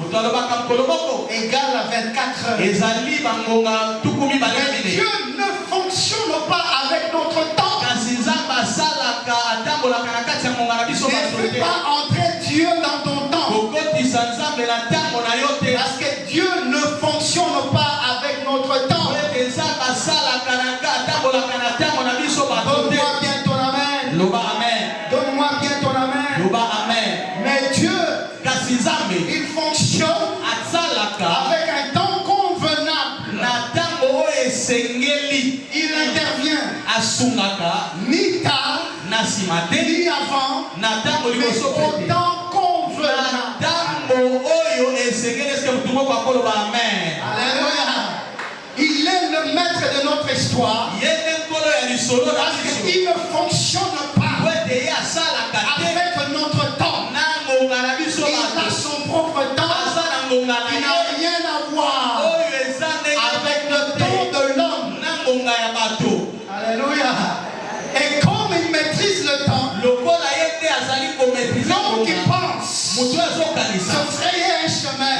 égale à 24 heures. Mais Dieu ne fonctionne pas avec notre temps. Ne fais pas entrer Dieu dans ton temps. Parce que Dieu ne fonctionne pas avec notre temps. Donne-moi bien ton amen. Donne-moi bien ton amen. Mais Dieu, il fonctionne avec un temps convenable. Il intervient ni tard, ni avant, mais au temps convenable. Alléluia. Il est le maître de notre histoire. Parce qu'il ne fonctionne pas avec notre temps. Il a son propre temps. Il n'a rien à voir avec le temps de l'homme. Alléluia. Et comme il maîtrise le temps, l'homme qui pense se frayer un chemin,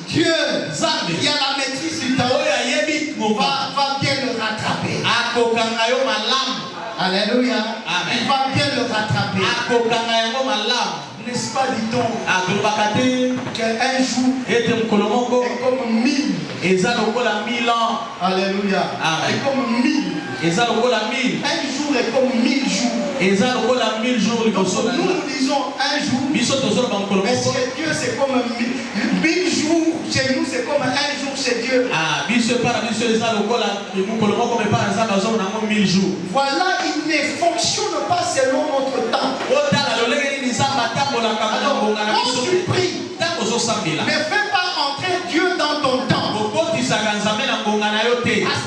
Dieu, qui a la maîtrise du temps, va bien le rattraper. Alléluia. Il va bien le rattraper. N'est-ce pas, dit-on, qu'un jour est comme 1000. ans. Alléluia. Amen. Et comme 1000. Un jour est comme 1000 jours. Donc nous disons un jour. Mais chez Dieu c'est comme 1000 jours. Chez nous c'est comme un jour chez Dieu. Voilà, il ne fonctionne pas selon notre temps. Alors, quand tu pries, ne fais pas entrer Dieu dans ton temps. Parce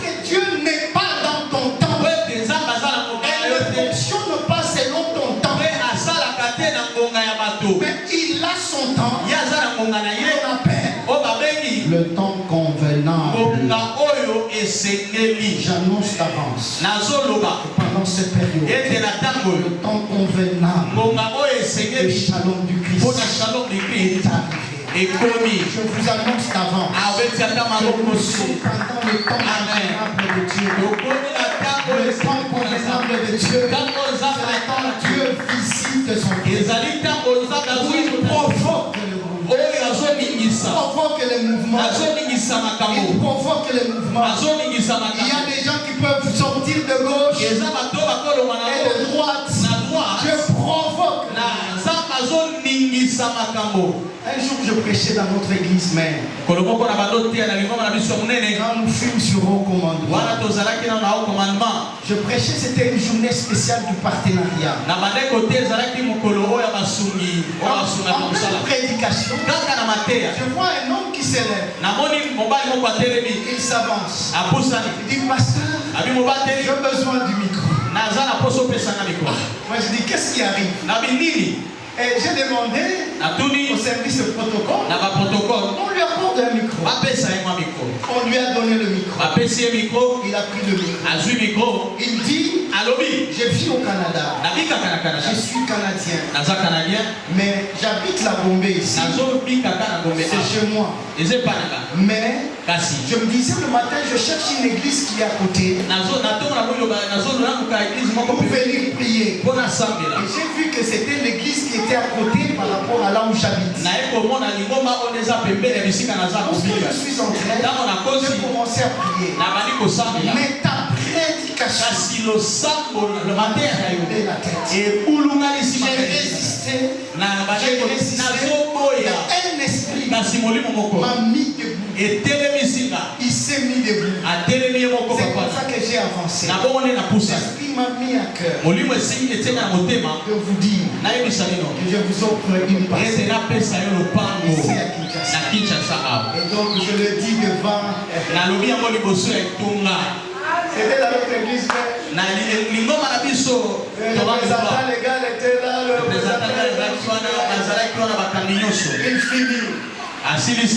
que Dieu n'est pas dans ton temps. Elle ne fonctionne pas selon ton temps. Mais il a son temps. Il appelle le temps convenable. J'annonce d'avance pendant cette période, le temps convenable, le shalom du Christ est arrivé. Je vous annonce d'avance que nous sommes pendant le temps convenable de Dieu. Le temps convenable de Dieu, c'est le temps où Dieu visite son peuple. Où il provoque le mouvement. Il provoque les mouvements. Il y a des gens qui peuvent sortir de gauche et de droite. Dieu provoque. Un jour je prêchais dans notre église mère. Quand nous fûmes sur haut commandement, je prêchais, c'était une journée spéciale du partenariat. prédication, je vois un homme qui s'élève. Il s'avance. Il dit, pasteur, j'ai besoin du micro. Moi je dis, qu'est-ce qui arrive? Et j'ai demandé au service de protocole, on lui accorde un micro. On lui a donné le micro. Il a pris le micro. Il dit, je vis au Canada. Je suis Canadien. Mais j'habite la Bombay ici. C'est chez moi. Mais je me disais le matin, je cherche une église qui est à côté pour venir prier. Et j'ai vu que c'était l'église qui était à côté par rapport à là où j'habite. Lorsque je suis entré, j'ai commencé à prier. Mais ta prédication et la tête. J'ai résisté. Un esprit m'a mis debout. Il s'est mis debout. C'est comme ça que j'ai avancé. L'esprit m'a mis à cœur de vous dire que je vous offre une parcelle ici à Kinshasa. Et donc je le dis devant. C'était dans notre église. Le représentant légal était là. Le représentant légal. Il finit.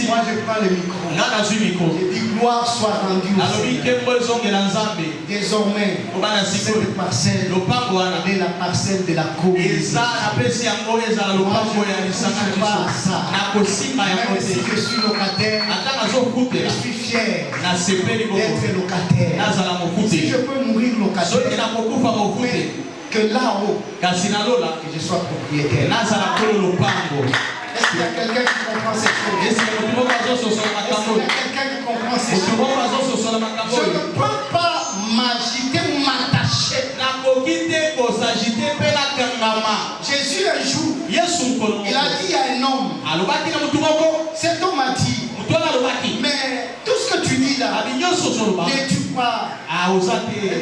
Moi je prends le micro. Je dis gloire soit rendue au Seigneur. Désormais, cette parcelle est la parcelle de la communauté. Même si je suis locataire, je suis fier d'être locataire. Si je peux mourir locataire, que là-haut, que je sois propriétaire. Est-ce qu'il y a quelqu'un qui comprend cette chose? Est-ce qu'il y a quelqu'un qui comprend cette chose? Je ne peux pas m'agiter ou m'attacher. Jésus un jour, il a dit à un homme, cet homme a dit, mais tout ce que tu dis là, ne tue pas,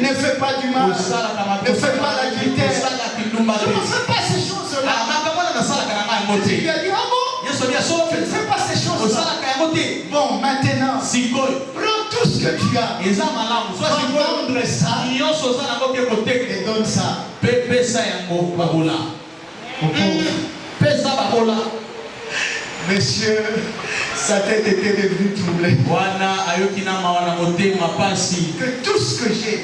ne fais pas du mal, ne fais pas l'adultère, je ne fais pas ces choses-là. Il lui a dit, ah bon? Je ne fais pas ces choses-là. Bon, maintenant, prends tout ce que tu as, va vendre ça et donne ça au pauvre. Monsieur, sa tête était devenue troublée. Que tout ce que j'ai,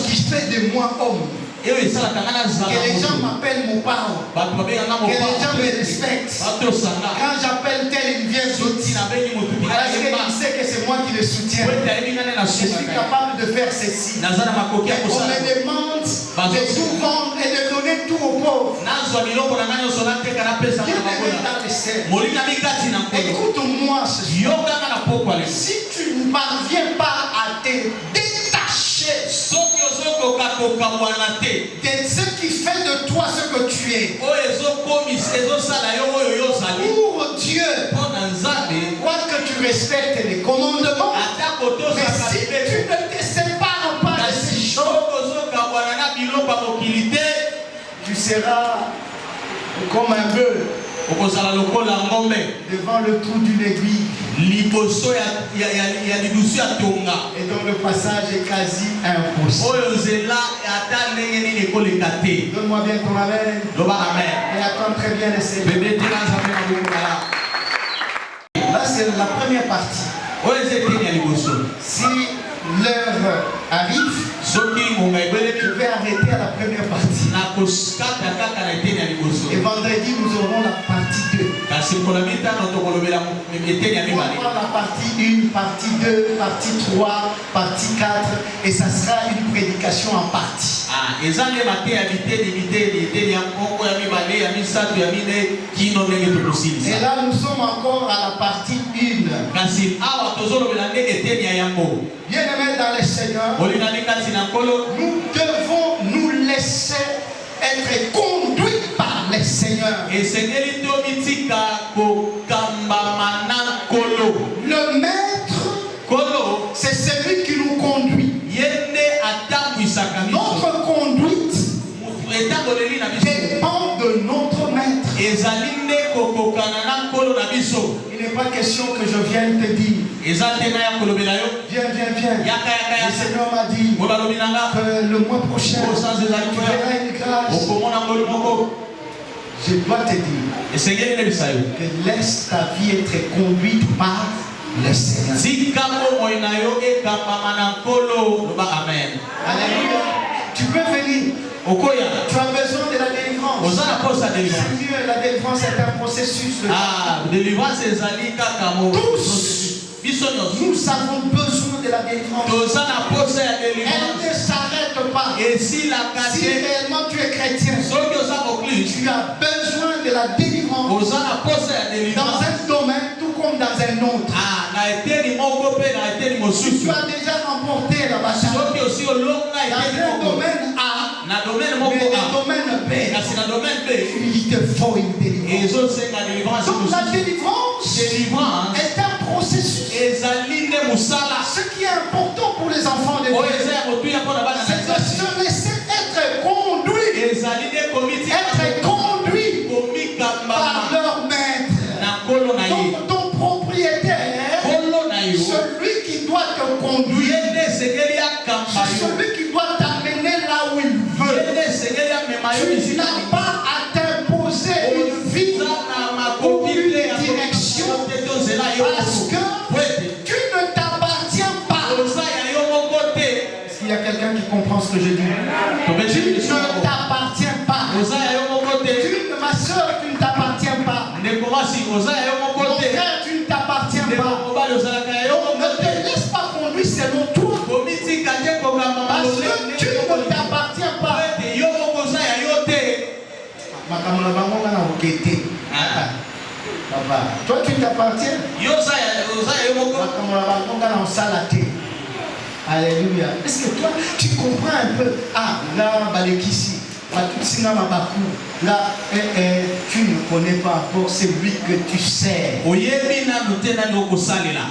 qui fait de moi homme, que les gens m'appellent mon parent, que les gens me respectent. Quand j'appelle tel, il vient sortir. Parce qu'il sait que c'est moi qui le soutiens. Je suis capable de faire ceci. On me demande de tout vendre et de donner tout aux pauvres. Écoute-moi ce soir. Si tu ne parviens pas à te détacher de ce qui fait de toi ce que tu es, pour Dieu, quoique tu respectes les commandements, mais si tu ne te sépares pas de ces choses, tu seras comme un bœuf devant le trou d'une aiguille. Et donc le passage est quasi impossible. Donne-moi bien ton amen. Et attends très bien les Seigneurs. Là c'est la première partie. Si l'heure arrive, je vais arrêter à la première partie. Et vendredi, nous aurons la partie 2. On va voir la partie 1, partie 2, partie 3, partie 4. Et ça sera une prédication en partie. Et là, nous sommes encore à la partie 1. Bien-aimés dans le Seigneur, nous devons nous laisser être conduits par le Seigneur. Le maître, c'est celui qui nous conduit. Notre conduite dépend de notre maître. Il n'est pas question que je vienne te dire. Viens. Le Seigneur m'a dit que le mois prochain, tu verras une grâce. Je dois te dire que laisse ta vie être conduite par le Seigneur. Alléluia. Tu peux venir. Tu as besoin de la délivrance. Seigneur, la délivrance est un processus de délivrance tous. Nous avons besoin de la délivrance. Elle ne s'arrête pas. Si réellement tu es chrétien, tu as besoin de la délivrance dans un domaine tout comme dans un autre. Tu as déjà remporté la bataille dans un domaine A, mais dans le domaine B, il te faut une délivrance. Donc la délivrance est un processus. Ce qui est important pour les enfants de Dieu, c'est de se laisser être conduit par leur maître. Donc ton propriétaire, celui qui doit te conduire, c'est celui qui doit t'amener là où il veut. Tu n'as pas à t'imposer une vie ou une direction parce que tu ne t'appartiens pas. Est-ce qu'il y a quelqu'un qui comprend ce que je dis? Tu ne t'appartiens pas. Ma soeur, tu ne t'appartiens pas. Mon frère, tu ne t'appartiens pas. Ne te laisse pas conduire selon toi. Parce que tu ne t'appartiens pas. Toi, tu t'appartiens. Alléluia. Est-ce que toi, tu comprends un peu? Ah, là, Balekissi. Là, tu ne connais pas encore celui que tu sais.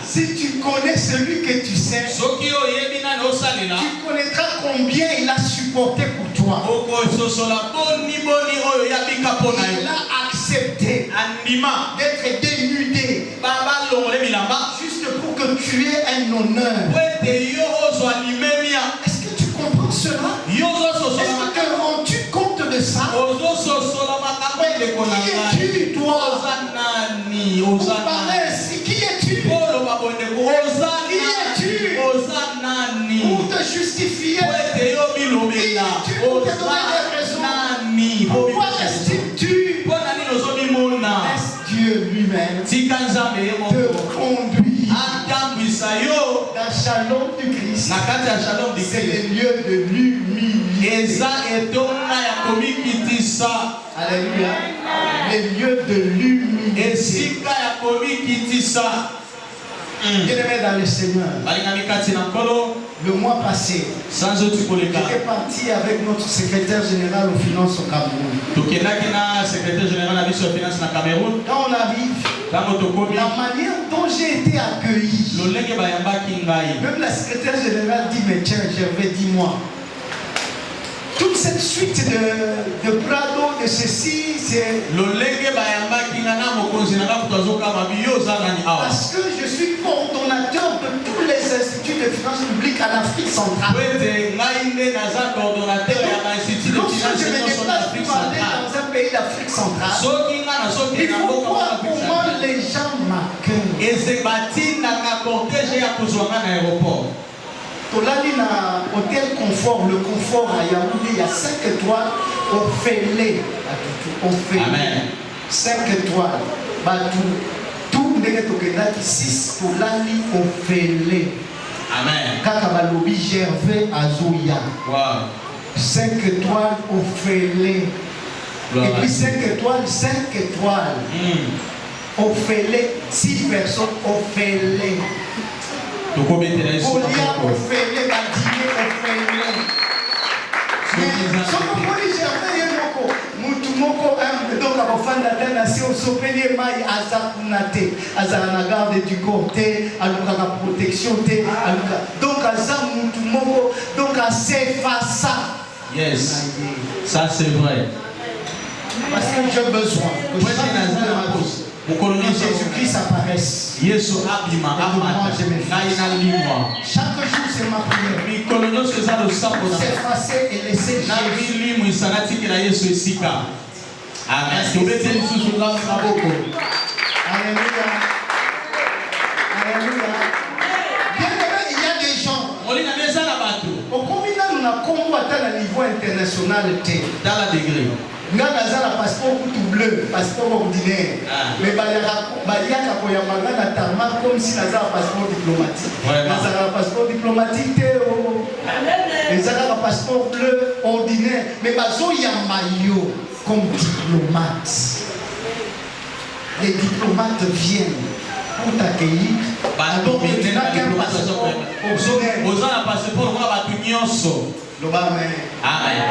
Si tu connais celui que tu sais, tu connaîtras combien il a supporté pour toi. Il a accepté d'être dénudé juste pour que tu aies un honneur. Est-ce que tu comprends cela? Est-ce que tu te rends-tu compte de ça? Qui es-tu, toi? Vous parlez ainsi. Qui es-tu? Qui es-tu? Pour te justifier. Qui es-tu pour te donner des raisons? Pourquoi estimes-tu? Laisse Dieu lui-même te conduire dans Shalom du Christ. C'est le lieu de l'humilité. Alléluia. Le lieu de l'humilité. Bien-aimé dans le Seigneur, le mois passé, j'étais parti avec notre secrétaire général aux finances au Cameroun. Quand on arrive, la manière dont j'ai été accueilli, même la secrétaire générale dit, mais tiens, Gervais, dis-moi, toute cette suite de Prado, de ceci, c'est parce que je suis coordonnateur de tous les instituts de finances publiques en Afrique centrale. Lorsque je me déplace pour aller dans un pays d'Afrique centrale, il faut voir comment les gens m'accueillent. Tolali na hôtel confort, le confort à Yaoundé, il y a 5 étoiles au Félé. Amen. 5 étoiles. Tout le monde 6 Tolali au Félé. Amen. Kakabalobi Gervais Azoya. 5 étoiles au Félé. Et puis 5 étoiles, 5 étoiles. Au Félé, 6 personnes au Félé. Donc à bafanda tena si osopeli mai azakuna te azala na garde du corps te aluka ka protection te aluka donc aza mutu moko donc s'effaça. Yes, ça c'est vrai. j'ai besoin que chaque jour de ma vie, que Jésus-Christ apparaisse. Et que moi, je me fasse. Chaque jour, c'est ma prière. S'effacer et laisser Jésus. Amen. Alléluia. Alléluia. Bien-aimé, il y a des gens. Au combien nous avons combattu à niveau international. Dans la degré. Nous avons un passeport bleu, passeport ordinaire. Mais il y a un comme si nous avons un passeport diplomatique. Nous avons un passeport diplomatique. Nous avons un passeport bleu ordinaire. Mais il y a un maillot comme diplomate. Les diplomates viennent pour t'accueillir. Alors que tu n'as qu'un passeport ordinaire. Amen.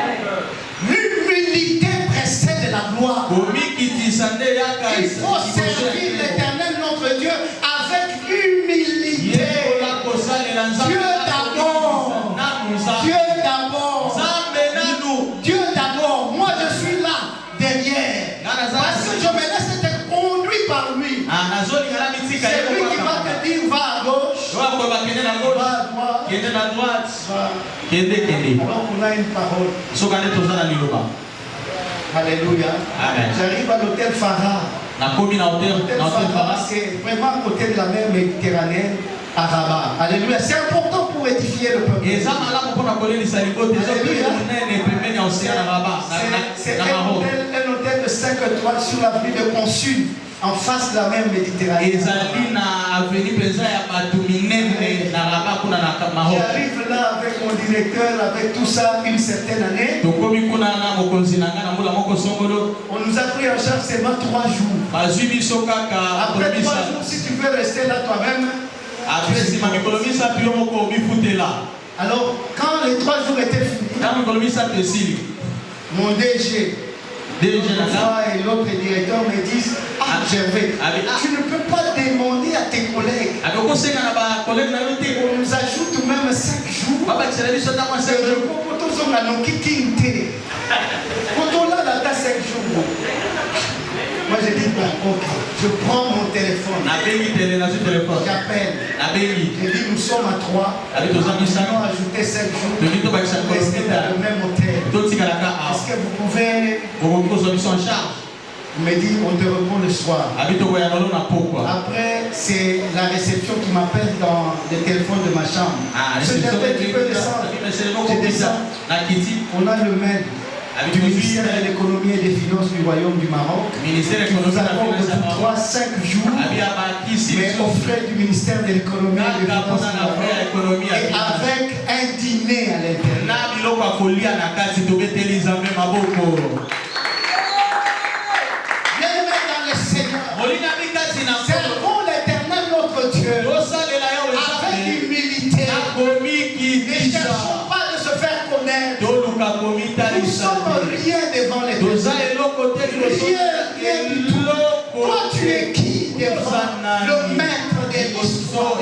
L'humilité précède la gloire. Il faut servir l'Éternel notre Dieu avec humilité. Dieu d'abord. Dieu d'abord. Dieu d'abord. Moi je suis là derrière. Parce que je me laisse être conduit par lui. C'est lui qui va te dire va à gauche, va à droite. Alors on a une parole. Alléluia. J'arrive à l'hôtel Farah. L'hôtel Farah, c'est vraiment à côté de la mer Méditerranée à Rabat. Alléluia. C'est important pour édifier le peuple. C'est un hôtel de 5 étoiles sur l'avenue de Consul, en face de la mer Méditerranée. J'arrive là avec mon directeur, avec tout ça, une certaine année. On nous a pris en charge seulement 3 jours. Après 3 jours, si tu veux rester là toi-même. Alors, quand les 3 jours étaient finis, mon DG, et l'autre directeur me disent Gervais, tu ne peux pas demander à tes collègues. On nous ajoute même 5 jours. Moi je dis ok, je prends mon téléphone. J'appelle. Je dis nous sommes à 3. Nous allons ajouter 5 jours. Rester dans le même hôtel. Est-ce que vous pouvez. Il me dit on te reprend le soir. Après c'est la réception qui m'appelle dans le téléphone de ma chambre. Ce Gervais, tu peux descendre. Je descends. On a le mail du ministère de l'économie et des finances du Royaume du Maroc. Nous avons depuis 3-5 jours, mais aux frais du ministère de l'économie et des finances du Maroc, et avec un dîner à l'intérieur. Bien-aimés dans le Seigneur, servons l'Éternel notre Dieu avec humilité. Ne cherchons pas de se faire connaître. Nous sommes rien devant l'Éternel. Rien du tout. Toi, tu es qui devant le maître des histoires?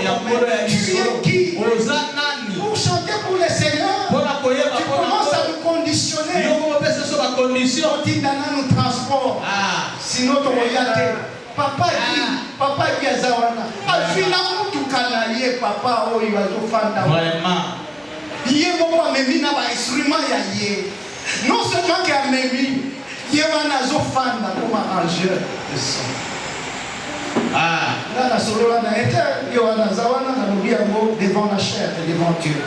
Tu es qui? Pour chanter pour le Seigneur, tu commences à nous conditionner. On dit Nana nous transport. Sinon, tu regardes. Papa dit à Zawana. Finalement, tu canalier papa. Oh, il va te faire. Vraiment. Il y a beaucoup de instruments. Non seulement qu'il y a Mémi, il y a un fan comme arrangeur de son. Là, la solo là, il y a un Zawana devant la chair et devant Dieu.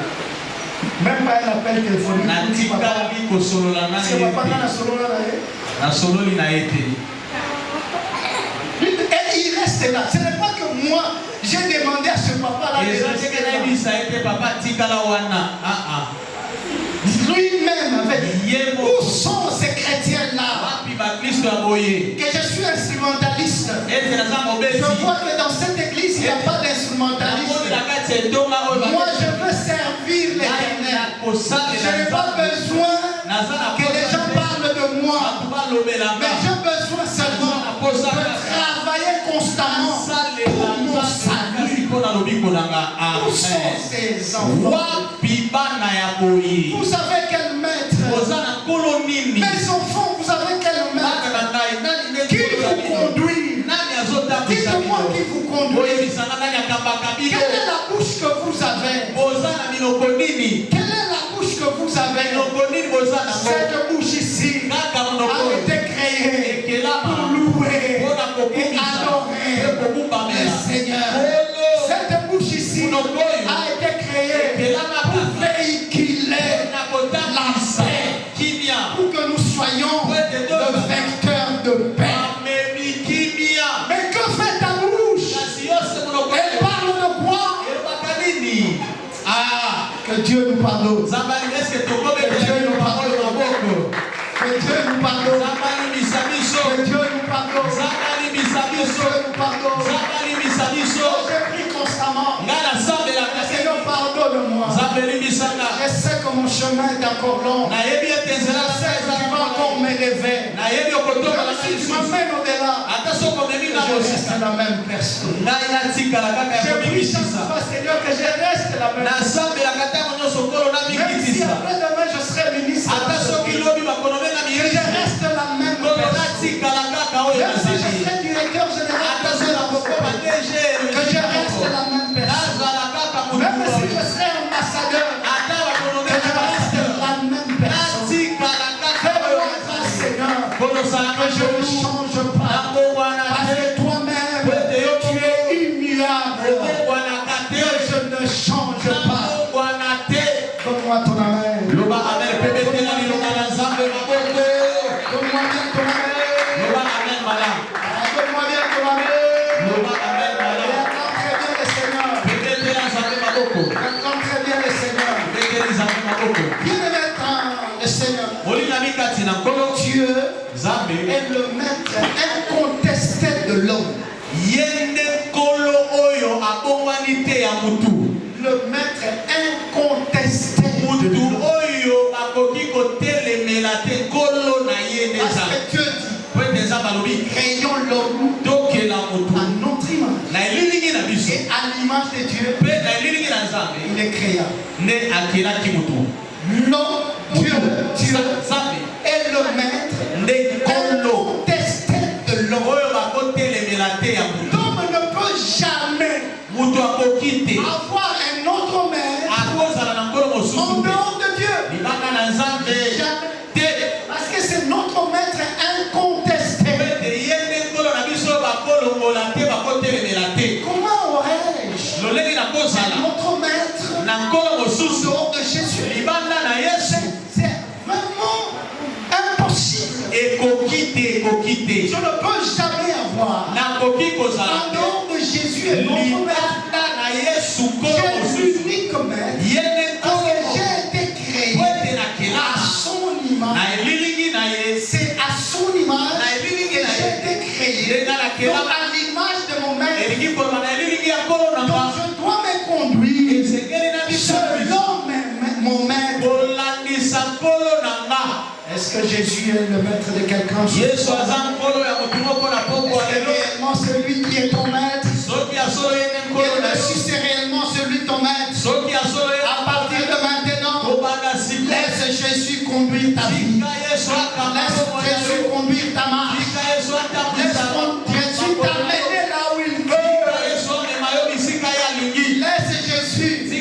Même pas un appel téléphonique. C'est papa dans la solo là. Et il reste là. Ce n'est pas que moi, j'ai demandé à ce papa-là de rester là. Lui-même avec où sont ces chrétiens-là? Que je suis instrumentaliste. Je vois que dans cette église, il n'y a pas d'instrumentaliste. Moi, je veux servir l'Éternel. Je n'ai pas besoin que les gens parlent de moi. Mais j'ai besoin seulement de travailler constamment pour mon salut. Où sont ces enfants? Vous savez quel maître? Mes enfants, vous savez quel maître? conduit? Quelle est la bouche que vous avez? Quelle est la bouche que vous avez? Cette bouche ici a été créée pour louer et adorer le Seigneur. Cette bouche ici a été créée pour véhiculer la paix, pour que nous soyons le vecteur de paix. Mais que fait ta bouche? Elle parle de quoi? Ah, que Dieu nous pardonne. Que Dieu nous pardonne. Que Dieu nous pardonne. Que Dieu nous pardonne. Je prie constamment. Seigneur, pardonne-moi. Je sais que mon chemin est encore long. Je sais que tu vas encore m'élever. Même si tu m'amènes au-delà, je reste la même personne. Je prie chaque fois, Seigneur, que je reste la même personne. Même si après demain je serai ministre, que je reste la même personne. Même si je serai directeur général, que je reste la même personne. Même si je serai ambassadeur, que je reste la même personne. Fais-moi grâce, Seigneur, que je ne change pas. Parce que toi-même, tu es immuable. Que je ne change pas. Donne-moi ton amen. Donne-moi bien ton amen. Donne-moi bien ton amen. Entends très bien le Seigneur. Bien-aimé le Seigneur. Dieu est le maître incontesté de l'homme. Le maître incontesté de l'homme. Parce que Dieu dit, créons l'homme à notre image. Et à l'image de Dieu, il est créa. Non, Dieu est le maître incontesté de l'homme. L'homme ne peut jamais avoir un autre maître en dehors de Dieu. Jamais. Parce que c'est notre maître incontesté. Comment aurais-je notre maître en dehors de Jésus? C'est vraiment impossible. Je ne peux jamais avoir en dehors de Jésus et notre maître. J'ai l'unique maître parce que j'ai été créé à son image. C'est à son image que j'ai été créé. Donc à l'image de mon maître. Donc je dois me conduire selon mon maître. Est-ce que Jésus est le maître de quelqu'un? Est-ce que réellement celui qui est ton maître? Si c'est réellement celui ton maître, à partir de maintenant, laisse Jésus conduire ta vie. Laisse Jésus conduire ta marche. Laisse Jésus t'amener là où il veut. Laisse Jésus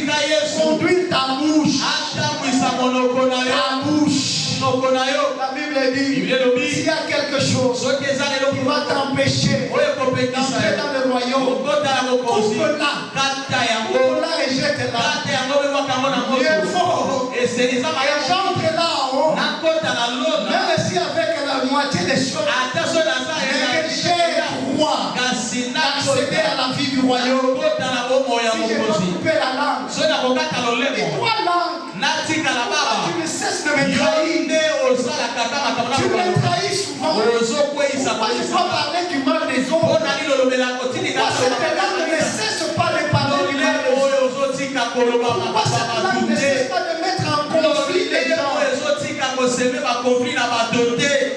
conduire ta bouche. Ta bouche. La Bible dit, s'il y a quelque chose qui va t'empêcher d'entrer dans le royaume, coupe-la et jette-la. Mieux fort. Et j'entre là en haut, même si avec la moitié des choses, mais que j'ai droit d'accéder à la vie du royaume. Si je dois couper la langue, et toi langue, tu ne cesses de me trahir. Tu me trahis souvent. Pourquoi je dois parler du mal des autres? Pourquoi cette langue ne cesse pas de parler du mal des autres? Pourquoi cette langue ne cesse pas de mettre en conflit les gens?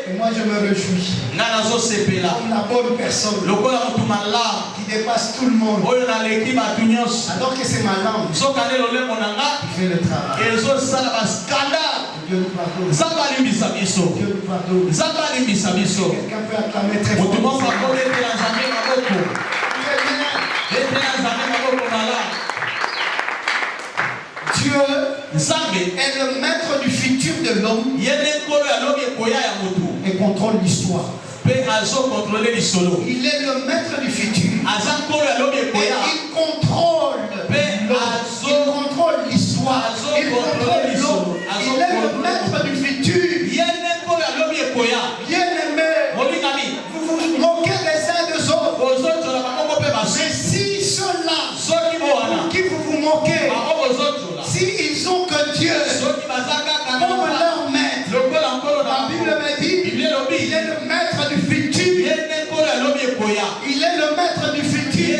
Et moi je me réjouis comme la bonne personne qui dépasse tout le monde. Alors que c'est ma langue qui fait le travail. Dieu nous pardonne. Dieu nous pardonne. Quelqu'un peut acclamer très fort. Très bien. est le maître du futur de l'homme et contrôle l'histoire. Il est le maître du futur. Et il contrôle l'homme. Il contrôle l'histoire. Il contrôle l'homme. Il est le maître du futur. Bien-aimé, vous vous moquez les uns des autres. Mais si ceux-là qui vous moquez, s'ils ont que Dieu comme leur maître, la Bible me dit, il est le maître du futur. Il est le maître du futur.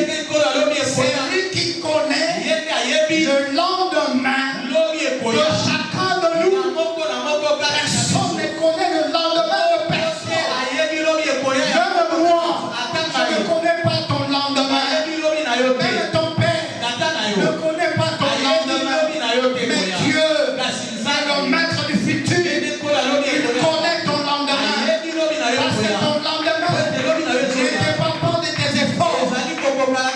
C'est lui qui connaît le lendemain de chacun de nous. Personne ne connaît le lendemain de personne. Même moi, je ne connais pas ton lendemain. Même ton père ne connaît pas ton lendemain. Mais Dieu est le maître du futur. Il connaît ton lendemain. Parce que ton lendemain ne dépend pas de tes efforts. Ton lendemain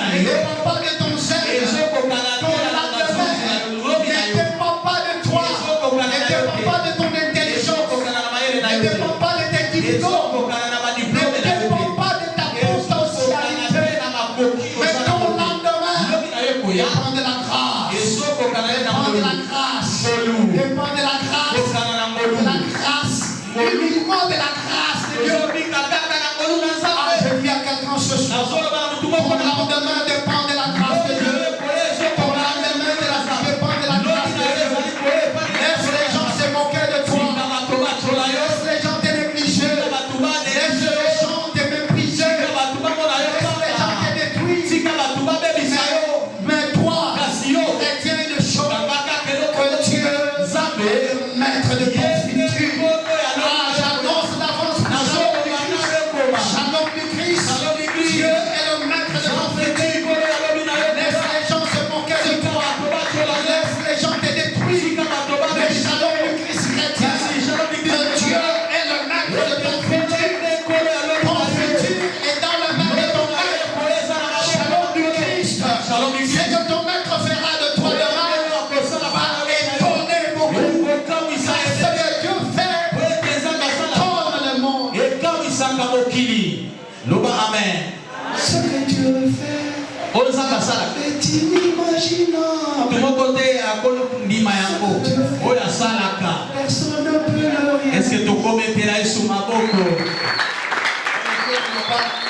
ne dépend pas de ton zèle. Ton lendemain ne dépend pas de toi. Ne dépend pas de ton intelligence. Ne dépend pas de tes diplômes. Ne dépend pas de ta potentialité. Mais ton lendemain dépend de la grâce. Dépend de la grâce. Dépend de la grâce. De la grâce. Uniquement de la grâce de Dieu. Je dis à quelqu'un ce soir, ton lendemain dépend de la grâce de Dieu. Ton lendemain dépend de la grâce de Dieu. Laisse les gens se moquer de toi. Laisse les gens te négliger. Laisse les gens te mépriser. Laisse les gens te détruire. Mais toi, retiens une chose, que Dieu est le maître de ton futur. J'annonce d'avance Shalom du Christ. Dieu est le maître de ton futur. Laisse les gens se moquer de toi. Laisse les gens te détruire. Mais Shalom du Christ chrétien. Que Dieu est le maître de ton futur. Ton futur est dans la main de ton maître. Shalom du Christ. Ce que ton maître fera de toi demain va étonner beaucoup. Ce que Dieu fait étonne le monde. Ce que Dieu fait est inimaginable. Personne ne peut le rien. Est-ce que tu commettras sous ma bouche?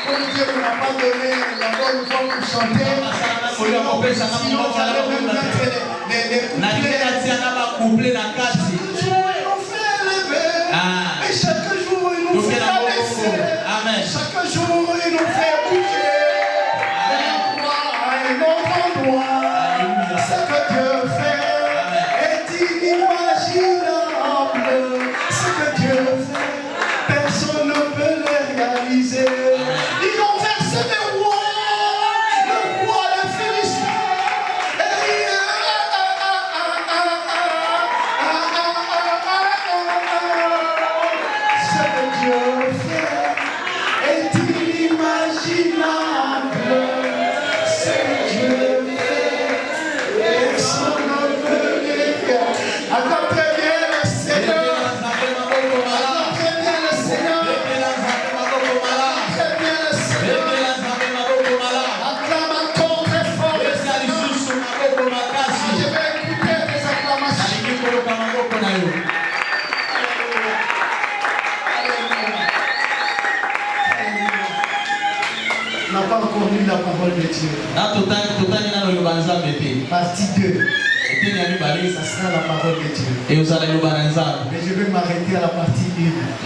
Comme Dieu ne m'a pas donné la bonne voix pour chanter, sinon j'allais même mettre des couplets. Chaque jour il nous fait lever. Et chaque jour il nous fait abaisser. Chaque jour il nous fait bouger. Et notre endroit, ce que Dieu fait est inimaginable. Ce que Dieu fait, personne ne peut le réaliser. Ils ont versé des rois, le roi des Philistins. Ce que Dieu fait est inimaginable. Ce que Dieu fait, personne ne peut le réaliser. Attends très bien le Seigneur. Attends très bien le Seigneur. Très bien le Seigneur. Acclame encore très fort le Seigneur. Je vais écouter tes acclamations. On n'a pas encore lu la parole de Dieu. Partie 2. Ça sera la parole de Dieu. Mais je vais m'arrêter à la partie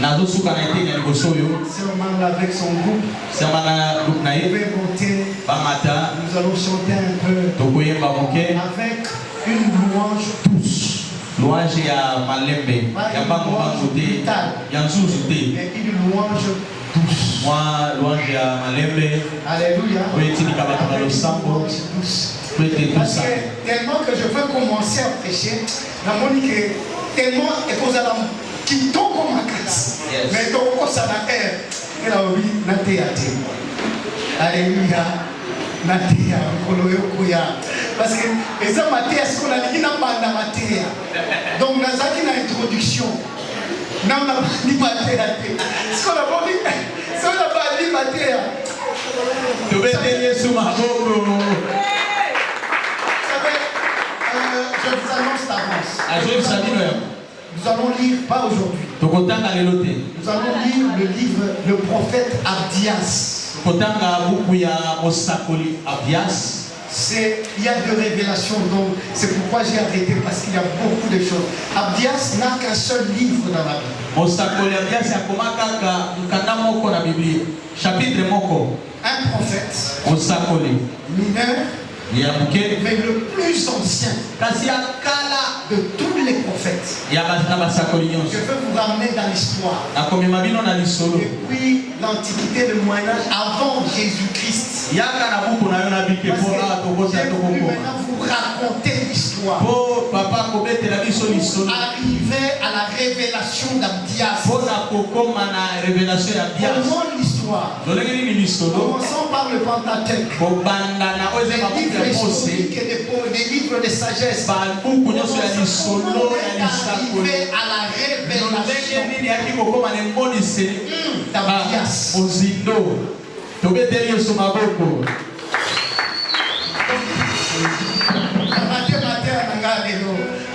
1. Seulement avec son groupe. Vous pouvez monter. Nous allons chanter un peu. Avec une louange douce. Louange ya malembe ya bango brutale et une louange douce. Moi louange ya malembe. Alléluia. Avec une louange douce. Parce que tellement que je veux commencer à prêcher, la Monique tellement et qu'on a qui tombe comme ma casse. Mais donc ça n'a pas et la vie n'a pas été. Alléluia. Natea, parce que les hommes Matéa, ce qu'on a dit, n'a pas de Matéa. Donc, dans une introduction, n'a pas dit Matéa. Ce qu'on a pas dit, ce qu'on n'a pas dit Matéa. Tu veux tenir sous ma boue. Je vous annonce d'avance. Nous allons lire, pas aujourd'hui. Nous allons lire le livre Le prophète Abdias. Il y a de révélations, donc c'est pourquoi j'ai arrêté, parce qu'il y a beaucoup de choses. Abdias n'a qu'un seul livre dans la Bible. Chapitre Moko. Un prophète mineur, mais le plus ancien de tous les prophètes. Je veux vous ramener dans l'histoire. Depuis l'Antiquité, le Moyen-Âge, avant Jésus-Christ. Je vais maintenant vous raconter l'histoire. Arriver à la révélation d'Abdias. Comment l'histoire? Commençons par le Pentateuque. Des livres de sagesse. Comment est arrivé à la révélation d'Abdias?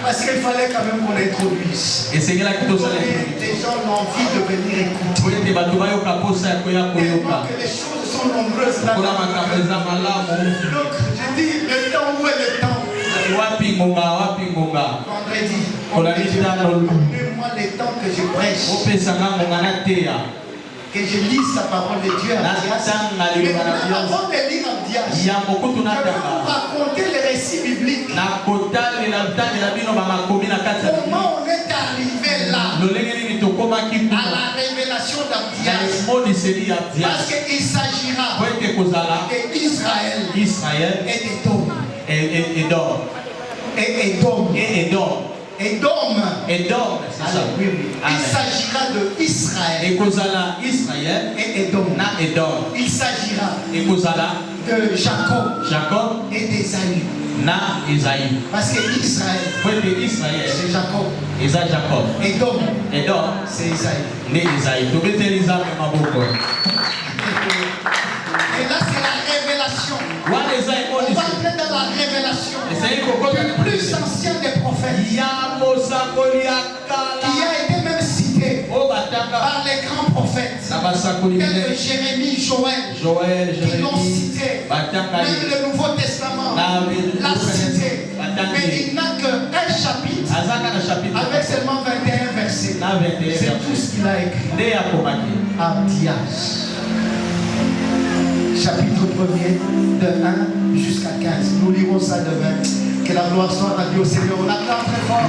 Parce qu'il fallait quand même qu'on l'introduise. Les gens ont envie de venir écouter. Tellement que les choses sont nombreuses là. Donc je dis, le temps, où est le temps? Vendredi. Donnez-moi le temps que je prêche. Que je lise la parole de Dieu à Abdias. Mais avant de lire Abdias, je vais vous raconter les récits bibliques. Comment on est arrivé là, à la révélation d'Abdias. Parce qu'il s'agira d'Israël et d'Édom. Edom, c'est ça. Il s'agira de Israël et Edom. Il s'agira de Jacob et d'Ésaü. Parce que Israël, c'est Jacob. Edom, c'est Ésaü. Et là, c'est la révélation. On va entrer dans la révélation. Le plus ancien des prophètes. Qui a été même cité par les grands prophètes. Tels que Jérémie, Joël. Qui l'ont cité. Même le Nouveau Testament l'a cité. Mais il n'a qu'un chapitre. Avec seulement 21 versets. C'est tout ce qu'il a écrit. Abdias. Chapitre 1er, de 1 jusqu'à 15. Nous lirons ça demain. Que la gloire soit à Dieu au Seigneur. On acclame très fort.